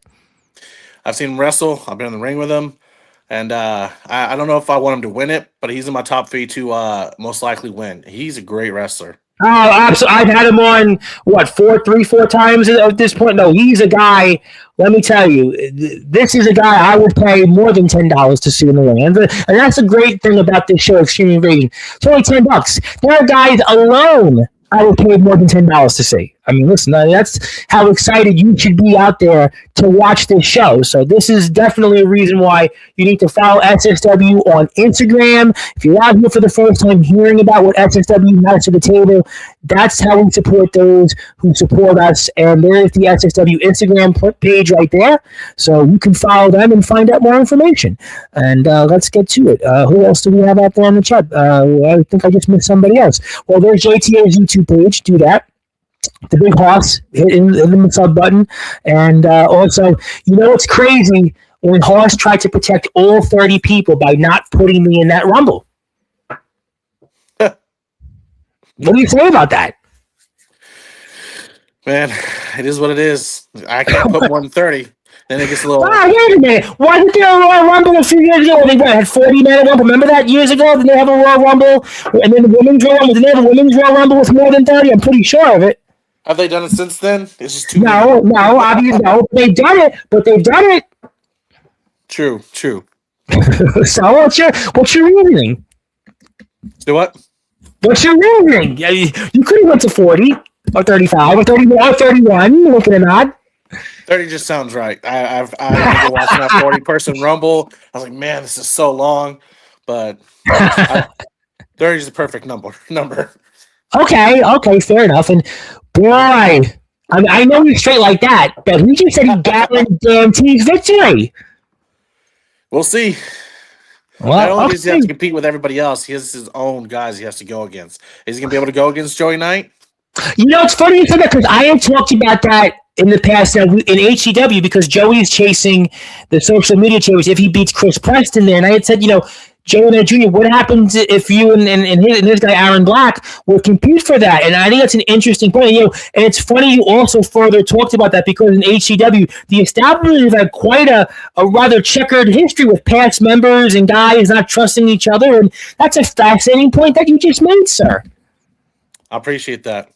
I've seen him wrestle. I've been in the ring with him. And I don't know if I want him to win it, but he's in my top 3 to most likely win. He's a great wrestler. Oh, absolutely. I've had him on, 4 times at this point? No, he's a guy, let me tell you, this is a guy I would pay more than $10 to see in the ring. And that's the great thing about this show, Extreme Invasion. It's only $10. There are guys alone I would pay more than $10 to see. I mean, listen, that's how excited you should be out there to watch this show. So this is definitely a reason why you need to follow SSW on Instagram. If you're out here for the first time hearing about what SSW has to the table, that's how we support those who support us. And there's the SSW Instagram page right there. So you can follow them and find out more information. And let's get to it. Who else do we have out there on the chat? I think I just missed somebody else. Well, there's JTA's YouTube page. Do that. The big Haus, hit the sub button. And also, you know what's crazy? When Haus tried to protect all 30 people by not putting me in that Rumble. What do you say about that? Man, it is what it is. I can't put 130. Then it gets a little... wait a minute. Wasn't there a Royal Rumble a few years ago? They had 40-man Rumble. Remember that years ago? Did they have a Royal Rumble? And then the women's Royal Rumble. Did they have a women's Royal Rumble with more than 30? I'm pretty sure of it. Have they done it since then? It's just too No, obviously no. They've done it, but they've done it. True. So what's your reasoning? Do what? What's your reasoning? You could have went to 40 or 35 or 31 or 31. Looking at that. 30 just sounds right. I remember watching that 40-person Rumble. I was like, man, this is so long. But 30 is the perfect number. Okay, fair enough. And boy, I know you're straight like that, but who just said he guarantees victory? We'll see. Well, Not only does he have to compete with everybody else, he has his own guys he has to go against. Is he going to be able to go against Joey Knight? You know, it's funny you said that because I had talked about that in the past in HCW because Joey's chasing the social media challenge if he beats Chris Preston there. And I had said, Joey Knight Jr., what happens if you and his guy Aaron Black will compete for that? And I think that's an interesting point. And it's funny you also further talked about that because in HCW, the establishment has had quite a rather checkered history with past members and guys not trusting each other. And that's a fascinating point that you just made, sir. I appreciate that.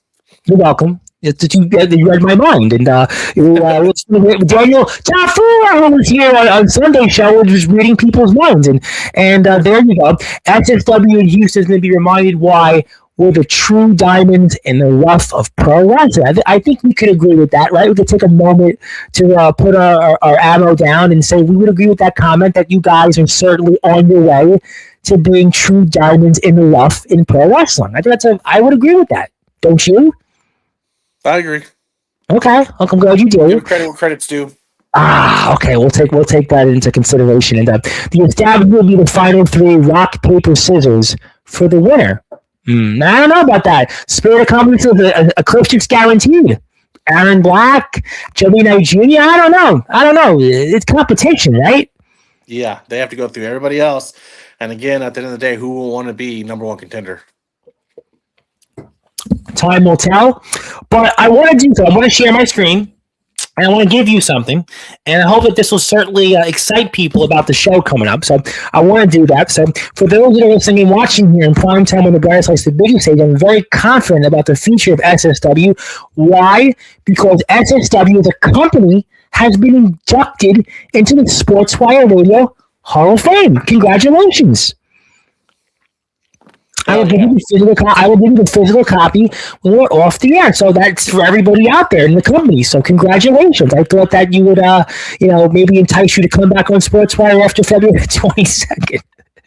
You're welcome. You read my mind, and Daniel Tafur, who was here on Sunday show, was reading people's minds, and there you go. SSW in Houston is going to be reminded why we're the true diamonds in the rough of pro wrestling. I think we could agree with that, right? We could take a moment to put our ammo down and say we would agree with that comment that you guys are certainly on your way to being true diamonds in the rough in pro wrestling. I think I would agree with that. Don't you? I agree. Okay, I'm glad you do. Give credit where credit's due. Okay. We'll take that into consideration. And the establishment will be the final three: rock, paper, scissors for the winner. I don't know about that. Spirit of competition is a Eclipse guaranteed. Aaron Black, Joey Knight Jr. I don't know. It's competition, right? Yeah, they have to go through everybody else. And again, at the end of the day, who will want to be number one contender? Time will tell. But I want to do so. I want to share my screen, and I want to give you something. And I hope that this will certainly excite people about the show coming up. So I want to do that. So for those that are listening and watching here in prime time on the Brightest Lights, the biggest stage, I'm very confident about the future of SSW. Why? Because SSW as a company has been inducted into the Sportswire Radio Hall of Fame. Congratulations. I will give you the physical copy when we're off the air. So that's for everybody out there in the company. So congratulations. I thought that you would, maybe entice you to come back on Sportswire after February 22nd.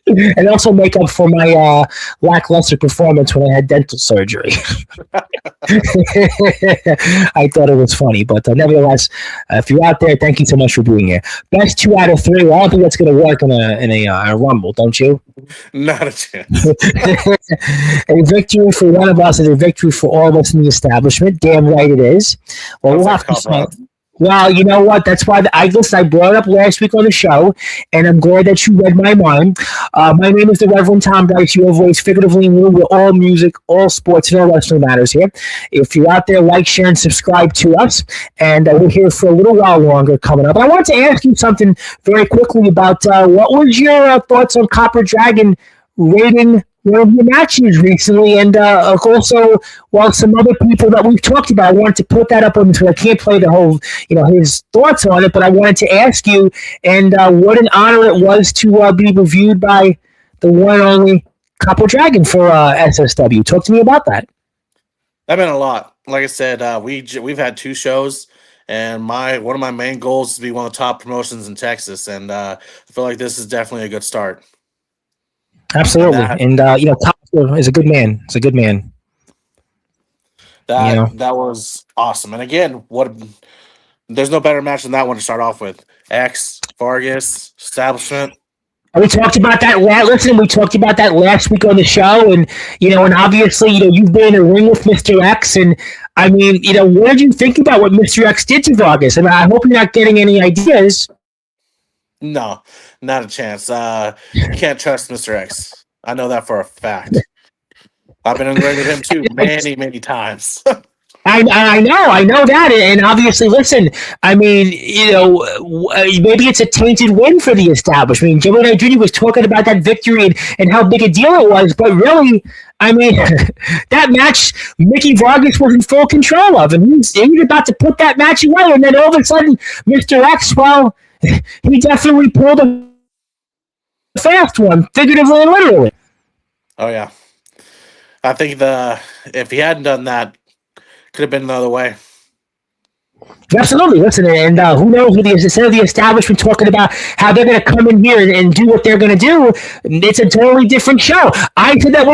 And also make up for my lackluster performance when I had dental surgery. I thought it was funny, but nevertheless, if you're out there, thank you so much for being here. Best 2 out of 3. Well, I don't think that's going to work in a Rumble, don't you? Not a chance. A victory for one of us is a victory for all of us in the establishment. Damn right it is. Well, we'll have to say. Well, you know what? That's why I brought it up last week on the show, and I'm glad that you read my mind. My name is the Reverend Tom Dice, your voice figuratively and literally with all music, all sports, and all wrestling matters here. If you're out there, like, share, and subscribe to us, and we're here for a little while longer coming up. I want to ask you something very quickly about what was your thoughts on Copper Dragon rating one of your matches recently, and also, while some other people that we've talked about, I wanted to put that up on the Twitter. I can't play the whole, his thoughts on it, but I wanted to ask you, and what an honor it was to be reviewed by the one and only Copper Dragon for SSW. Talk to me about that. That meant a lot. like I said, we've had 2 shows, and one of my main goals is to be one of the top promotions in Texas, and I feel like this is definitely a good start. And Absolutely. that And Costco is a good man. It's a good man. You that know. that was awesome. And again, what there's no better match than that one to start off with. X Vargas establishment. We talked about that. Listen, we talked about that last week on the show, and and obviously, you've been in a ring with Mr. X, and I mean, what did you think about what Mr. X did to Vargas? I mean, I hope you're not getting any ideas. No, not a chance. You can't trust Mr. X. I know that for a fact. I've been in the ring with him too many, many times. I know that, and obviously, listen. I mean, maybe it's a tainted win for the establishment. I mean, Joey Knight Jr. was talking about that victory and how big a deal it was, but really, I mean, that match, Mickey Vargas was in full control of, and he was about to put that match away, and then all of a sudden, Mr. X, well, he definitely pulled a fast one, figuratively and literally. Oh yeah, I think if he hadn't done that, could have been another way. Absolutely. Listen, and who knows? Instead of the establishment talking about how they're going to come in here and do what they're going to do, it's a totally different show. I said that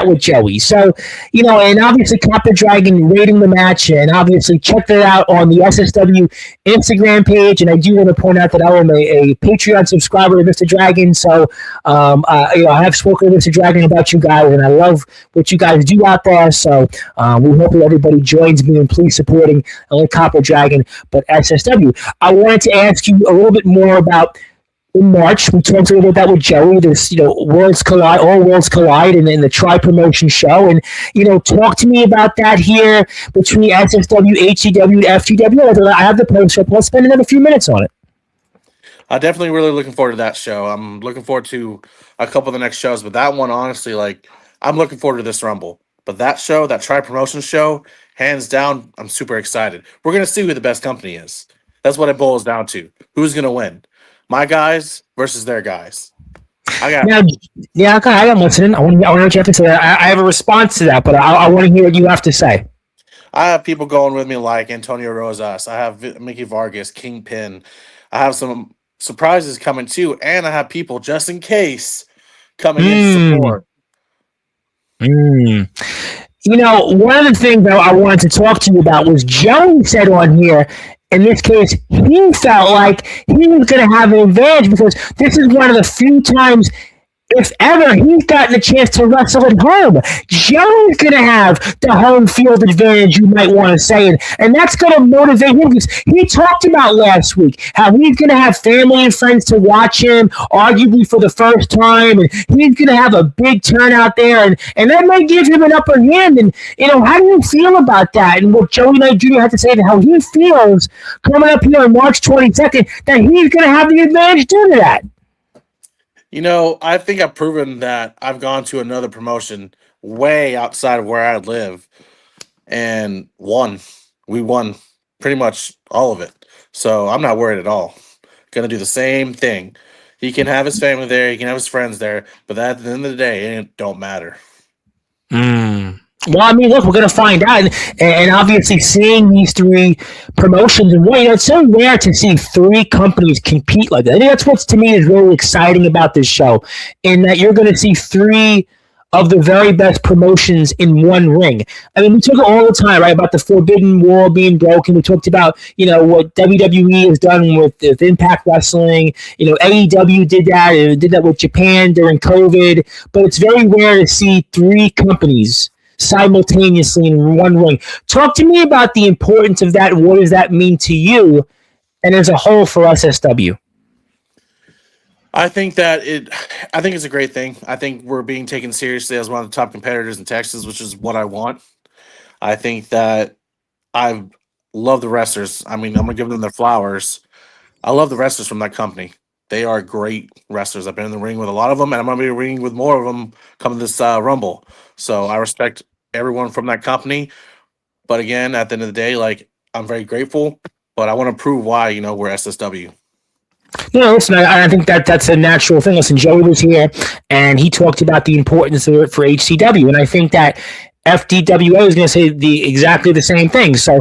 with Joey. So, and obviously Copper Dragon rating the match, and obviously check that out on the SSW Instagram page. And I do want to point out that I am a Patreon subscriber to Mr. Dragon. So, I have spoken to Mr. Dragon about you guys, and I love what you guys do out there. So, we hope that everybody joins me in please supporting only Copper Dragon, but SSW. I wanted to ask you a little bit more about. In March, we talked a little bit about with Joey. This, worlds collide, all worlds collide, and then the Tri Promotion show. And talk to me about that here between SSW, HCW, and FGW. I have the post up. Let's spend another few minutes on it. I'm definitely really looking forward to that show. I'm looking forward to a couple of the next shows, but that one, honestly, I'm looking forward to this Rumble. But that show, that Tri Promotion show, hands down, I'm super excited. We're gonna see who the best company is. That's what it boils down to. Who's gonna win? My guys versus their guys. Okay, I'm listening. I want to know what you have to say. I have a response to that, but I want to hear what you have to say. I have people going with me like Antonio Rosas. I have Mickey Vargas, Kingpin. I have some surprises coming too, and I have people just in case coming in to support. One of the things that I wanted to talk to you about was Joey said on here. In this case, he felt like he was going to have an advantage because this is one of the few times, if ever, he's gotten a chance to wrestle at home. Joey's going to have the home field advantage, you might want to say, and that's going to motivate him because he talked about last week how he's going to have family and friends to watch him, arguably for the first time, and he's going to have a big turnout there, and that might give him an upper hand. And, how do you feel about that? And what Joey Knight Jr. had to say, and how he feels coming up here on March 22nd, that he's going to have the advantage due to that. I think I've proven that I've gone to another promotion way outside of where I live and won. We won pretty much all of it. So I'm not worried at all. Going to do the same thing. He can have his family there. He can have his friends there. But at the end of the day, it don't matter. Well, I mean, look, we're going to find out. And obviously seeing these 3 promotions, and it's so rare to see 3 companies compete like that. I think that's what, to me, is really exciting about this show, in that you're going to see 3 of the very best promotions in one ring. I mean, we talk all the time, right, about the forbidden wall being broken. We talked about, what WWE has done with Impact Wrestling. AEW did that with Japan during COVID. But it's very rare to see 3 companies simultaneously in one ring. Talk to me about the importance of that. What does that mean to you and as a whole for SSW? I think it's a great thing. I think we're being taken seriously as one of the top competitors in Texas, which is what I want. I think that I love the wrestlers. I mean, I'm going to give them their flowers. I love the wrestlers from that company. They are great wrestlers. I've been in the ring with a lot of them, and I'm going to be in the ring with more of them coming this Rumble. So I respect everyone from that company. But again, at the end of the day, I'm very grateful, but I want to prove why, we're SSW. Listen, I think that's a natural thing. Listen, Joey was here, and he talked about the importance of it for HCW, and I think that FTWA is going to say exactly the same thing. So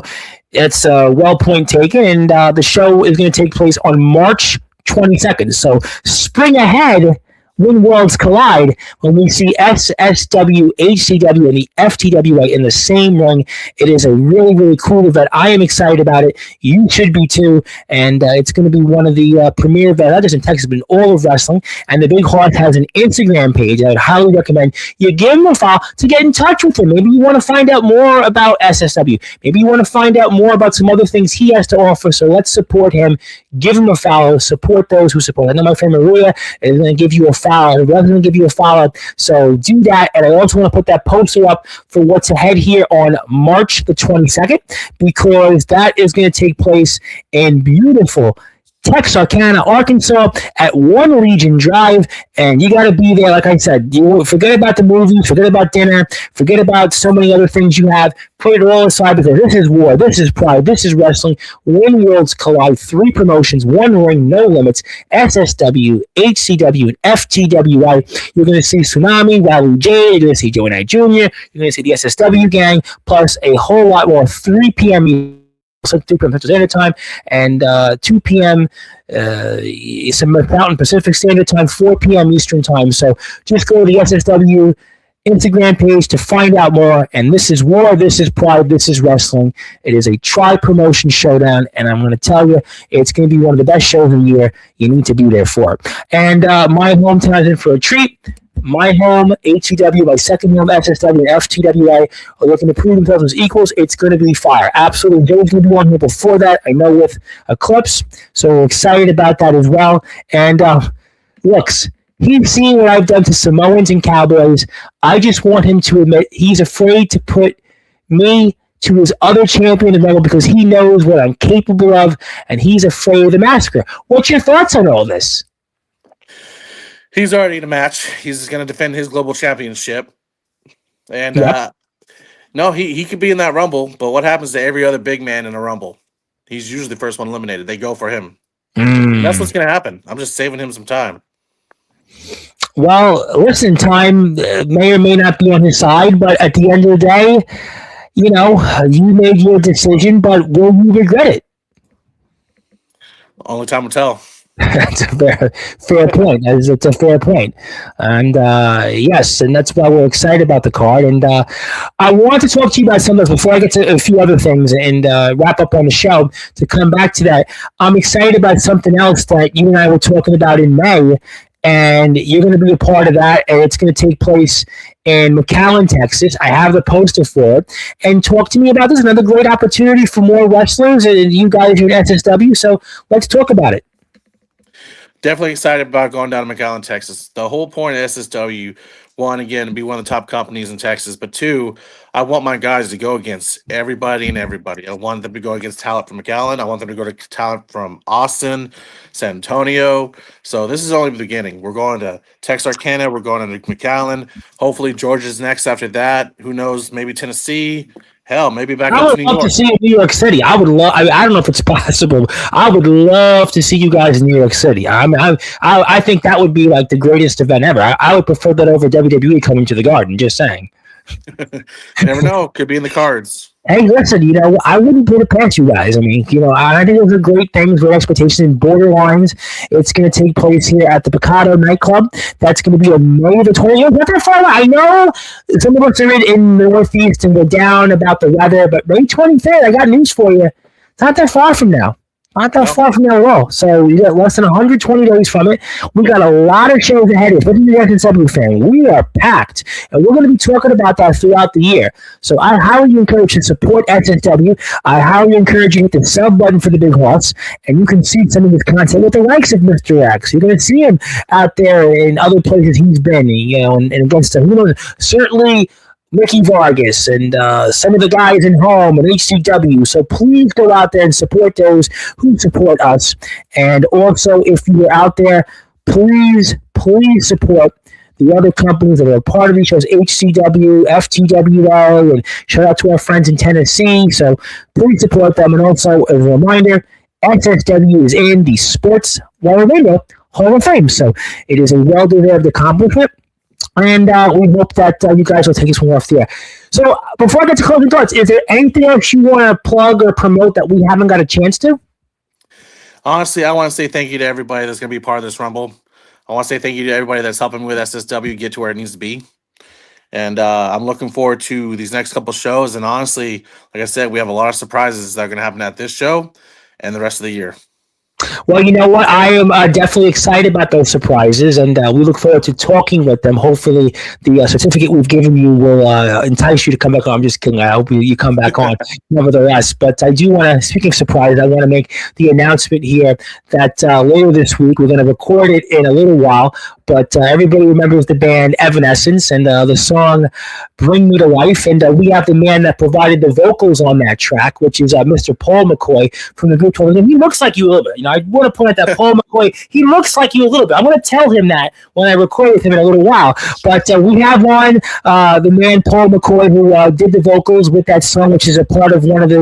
it's well point taken, and the show is going to take place on March 22nd. So spring ahead when worlds collide, when we see SSW, HCW, and the FTWA in the same ring. It is a really, really cool event. I am excited about it. You should be too. And it's going to be one of the premier events, not just in Texas, but in all of wrestling. And the Big Horse has an Instagram page. I would highly recommend you give him a follow to get in touch with him. Maybe you want to find out more about SSW. Maybe you want to find out more about some other things he has to offer. So let's support him. Give him a follow. Support those who support. I know my friend Maria is going to give you a follow. I'm going to give you a follow. So do that. And I also want to put that poster up for what's ahead here on March the 22nd, because that is going to take place in beautiful Texarkana, Arkansas, at One Legion Drive, and you got to be there. Like I said, you forget about the movies, forget about dinner, forget about so many other things you have. Put it all aside, because this is war, this is pride, this is wrestling. When worlds collide, 3 promotions, 1 ring, no limits. SSW, HCW, and FTWI. You're going to see Tsunami, Raul J. You're going to see Joey Knight Jr. You're going to see the SSW gang, plus a whole lot more. 3 p.m. 3 p.m. Central Standard Time, and 2 p.m. Mountain Pacific Standard Time, 4 p.m. Eastern Time. So just go to the SSW Instagram page to find out more. And this is war, this is pride, this is wrestling. It is a tri-promotion showdown, and I'm going to tell you, it's going to be one of the best shows of the year. You need to be there for it. And my hometown is in for a treat. My home, HCW, my second home, SSW, and FTWA are looking to prove themselves as equals. It's going to be fire. Absolutely. Joe's going to be on here before that, I know, with Eclipse. So we're excited about that as well. And looks, he's seen what I've done to Samoans and Cowboys. I just want him to admit he's afraid to put me to his other champion level, because he knows what I'm capable of, and he's afraid of the massacre. What's your thoughts on all this? He's already in a match. He's going to defend his global championship. And no, he could be in that Rumble, but what happens to every other big man in a Rumble? He's usually the first one eliminated. They go for him. That's what's going to happen. I'm just saving him some time. Well, listen, time may or may not be on his side, but at the end of the day, you know, you made your decision, but will you regret it? Only time will tell. That's a fair point. It's a fair point. And yes, and that's why we're excited about the card. And I want to talk to you about something before I get to a few other things and wrap up on the show. To come back to that, I'm excited about something else that you and I were talking about in May, and you're going to be a part of that, and it's going to take place in McAllen, Texas. I have the poster for it. And talk to me about this. Another great opportunity for more wrestlers, and you guys are at SSW, so let's talk about it. Definitely excited about going down to McAllen, Texas. The whole point of SSW, one, again, to be one of the top companies in Texas, but 2, I want my guys to go against everybody and everybody. I want them to go against talent from McAllen. I want them to go to talent from Austin, San Antonio. So this is only the beginning. We're going to Texarkana. We're going to McAllen. Hopefully Georgia's next after that. Who knows? Maybe Tennessee. Hell, maybe back up to New York. I would love to see you in New York City. I would love. I don't know if it's possible. I would love to see you guys in New York City. I think that would be like the greatest event ever. I would prefer that over WWE coming to the Garden. Just saying. You never know. Could be in the cards. Hey, listen, you know, I wouldn't put it past you guys. I mean, you know, I think those are great things with expectations and borderlines. It's going to take place here at the Picado nightclub. That's going to be on May the 20th. Not that far away. I know some of us are in the Northeast and we're down about the weather, but May 23rd, I got news for you. It's not that far from now. Not that far from there at all. So we got less than 120 days from it. We got a lot of shows ahead of us. But in the SSW fan, we are packed. And we're going to be talking about that throughout the year. So I highly encourage you to support SSW. I highly encourage you to hit the sub button for the Big Horse. And you can see some of his content with the likes of Mr. X. You're going to see him out there in other places he's been, you know, and against him. You know, certainly Mickey Vargas and some of the guys in home and HCW. So please go out there and support those who support us. And also, if you're out there, please support the other companies that are a part of these shows, HCW, FTWO, and shout out to our friends in Tennessee. So please support them. And also, as a reminder, SSW is in the Sportswire Radio Hall of Fame. So it is a well-deserved accomplishment. And we hope that you guys will take this one off the air. So before I get to closing thoughts, is there anything else you want to plug or promote that we haven't got a chance to? Honestly, I want to say thank you to everybody that's going to be part of this Rumble. I want to say thank you to everybody that's helping me with SSW get to where it needs to be. And I'm looking forward to these next couple shows. And honestly, like I said, we have a lot of surprises that are going to happen at this show and the rest of the year. Well, you know what? I am definitely excited about those surprises, and we look forward to talking with them. Hopefully, the certificate we've given you will entice you to come back on. I'm just kidding. I hope you come back on, nevertheless. But I do want to, speaking of surprises, I want to make the announcement here that later this week, we're going to record it in a little while, but everybody remembers the band Evanescence and the song Bring Me to Life, and we have the man that provided the vocals on that track, which is Mr. Paul McCoy from the group. He looks like you a little bit. You know, I want to point out that Paul McCoy, he looks like you a little bit. I'm going to tell him that when I record with him in a little while. But we have on the man Paul McCoy who did the vocals with that song, which is a part of one of the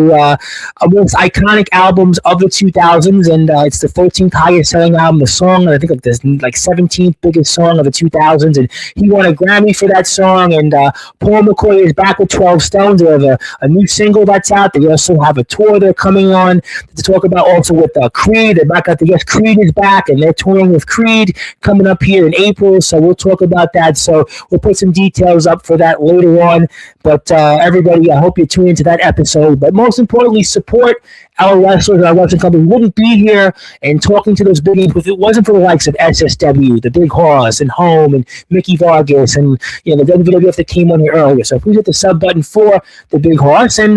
most iconic albums of the 2000s, and it's the 13th highest selling album. The song, I think, like the 17th biggest song of the 2000s, and he won a Grammy for that song. And Paul McCoy is back with 12 Stones. They have a new single that's out. They also have a tour they're coming on to talk about, also with Creed. They're back at the Yes, Creed is back, and they're touring with Creed coming up here in April. So we'll talk about that. So we'll put some details up for that later on. But everybody, I hope you tune into that episode. But most importantly, support our wrestlers and our wrestling company. We wouldn't be here and talking to those biggies if it wasn't for the likes of SSW, the Big Haus, and Home, and Mickey Vargas, and the WWF that came on here earlier. So please hit the sub button for the Big Haus. And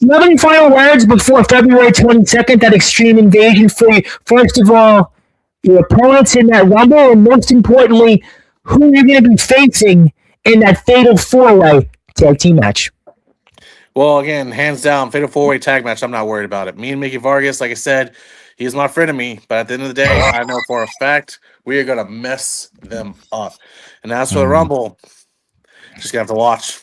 you have any final words before February 22nd, that Extreme Invasion for you? First of all, your opponents in that Rumble, and most importantly, who you're going to be facing in that Fatal 4-Way tag team match. Well, again, hands down, Fatal 4-Way tag match, I'm not worried about it. Me and Mickey Vargas, like I said, he's my friend of me, but at the end of the day, I know for a fact we are going to mess them up. And as for the Rumble, just going to have to watch.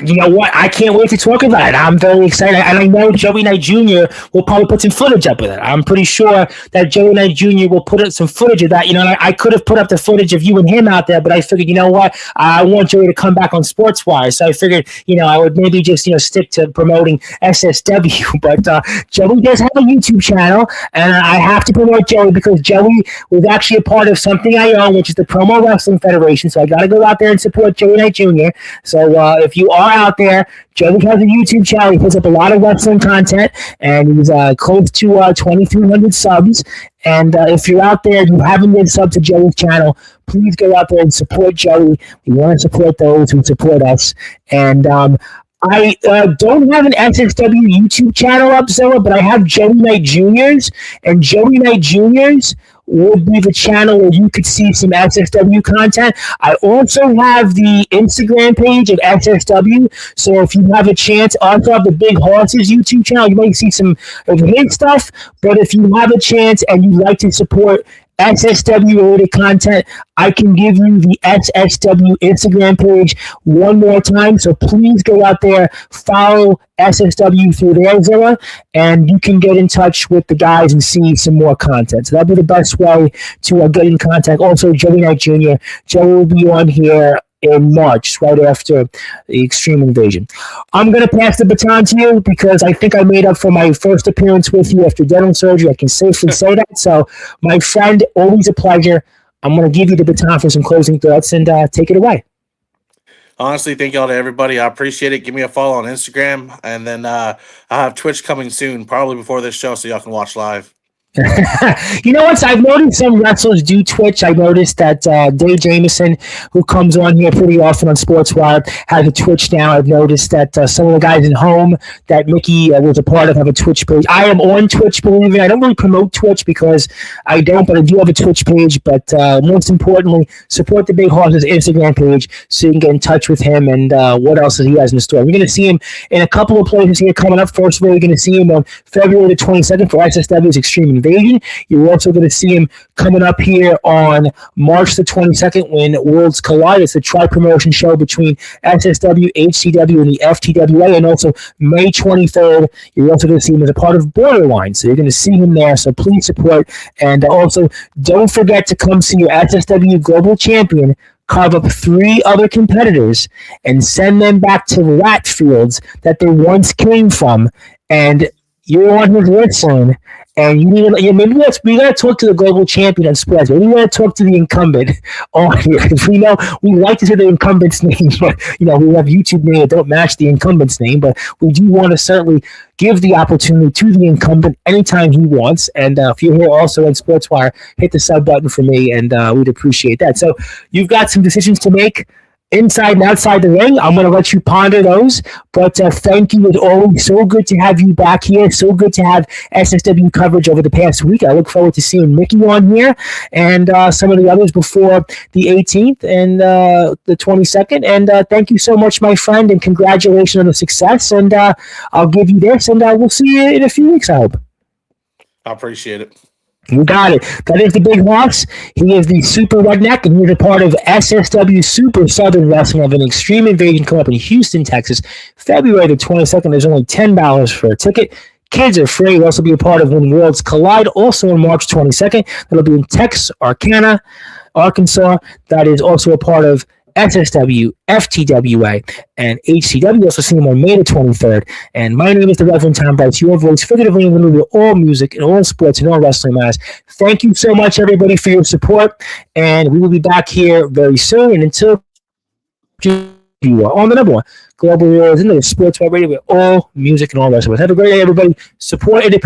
You know what? I can't wait to talk about it. I'm very excited. And I know Joey Knight Jr. will probably put some footage up with it. I'm pretty sure that Joey Knight Jr. will put up some footage of that. And I could have put up the footage of you and him out there, but I figured, you know what? I want Joey to come back on Sportswire. So I figured, I would maybe just, stick to promoting SSW. But Joey does have a YouTube channel, and I have to promote Joey because Joey was actually a part of something I own, which is the Promo Wrestling Federation. So I got to go out there and support Joey Knight Jr. So if you are out there, Joey has a YouTube channel. He puts up a lot of wrestling content, and he's close to 2,300 subs. And if you're out there and you haven't been subbed to Joey's channel, please go out there and support Joey. We want to support those who support us. And I don't have an SSW YouTube channel up, Zilla, but I have Joey Knight Jr.'s, and Joey Knight Jr.'s will be the channel where you could see some SSW content. I also have the Instagram page of SSW, so if you have a chance, I also have the Big Horses YouTube channel. You might see some of his stuff, but if you have a chance and you'd like to support SSW related content, I can give you the SSW Instagram page one more time. So please go out there, follow SSW through there, Zilla, and you can get in touch with the guys and see some more content. So that'd be the best way to get in contact. Also, Joey Knight Jr. Joey will be on here in March, right after the Extreme Invasion. I'm going to pass the baton to you because I think I made up for my first appearance with you after dental surgery. I can safely say that. So, my friend, always a pleasure. I'm going to give you the baton for some closing thoughts and take it away. Honestly, thank y'all to everybody. I appreciate it. Give me a follow on Instagram, and then I have Twitch coming soon, probably before this show, so y'all can watch live. You know what? I've noticed some wrestlers do Twitch. I noticed that Dave Jameson, who comes on here pretty often on Sportswire, has a Twitch now. I've noticed that some of the guys in Home that Mickey was a part of have a Twitch page. I am on Twitch, believe me. I don't really promote Twitch because I don't, but I do have a Twitch page. But most importantly, support the Big Horse's Instagram page so you can get in touch with him and what else he has in the store. We're going to see him in a couple of places here coming up. First of all, we're going to see him on February the 22nd for SSW's Extreme Invasion. You're also going to see him coming up here on March the 22nd when Worlds Collide. It's a tri-promotion show between SSW, HCW, and the FTWA. And also May 23rd, you're also going to see him as a part of Borderline. So you're going to see him there. So please support. And also, don't forget to come see your SSW Global Champion, carve up 3 other competitors and send them back to rat fields that they once came from. And you're on his wrestling, and maybe we gotta talk to the global champion on sports. Maybe we gotta talk to the incumbent on here, because we know we like to say the incumbent's name, but we have YouTube name that don't match the incumbent's name. But we do want to certainly give the opportunity to the incumbent anytime he wants. And if you're here also on Sportswire, hit the sub button for me, and we'd appreciate that. So you've got some decisions to make inside and outside the ring. I'm going to let you ponder those. But thank you as always. So good to have you back here. So good to have SSW coverage over the past week. I look forward to seeing Mickey on here and some of the others before the 18th and the 22nd. And thank you so much, my friend, and congratulations on the success. And I'll give you this, and we'll see you in a few weeks, I hope. I appreciate it. You got it. That is the Big Haus. He is the Super Redneck, and he's a part of SSW Super Southern Wrestling of an Extreme Invasion coming up in Houston, Texas, February the 22nd. There's only $10 for a ticket. Kids are free. He'll also be a part of When Worlds Collide, also on March 22nd. That'll be in Texarkana, Arkansas. That is also a part of SSW, FTWA, and HCW. Also see him on May the 23rd. And my name is the Reverend Tom Brights, your voice, figuratively and literally, all music and all sports and all wrestling matters. Thank you so much, everybody, for your support. And we will be back here very soon. And until you are on the number one global world, into the Sportswire Radio with all music and all wrestling. Have a great day, everybody. Support independent.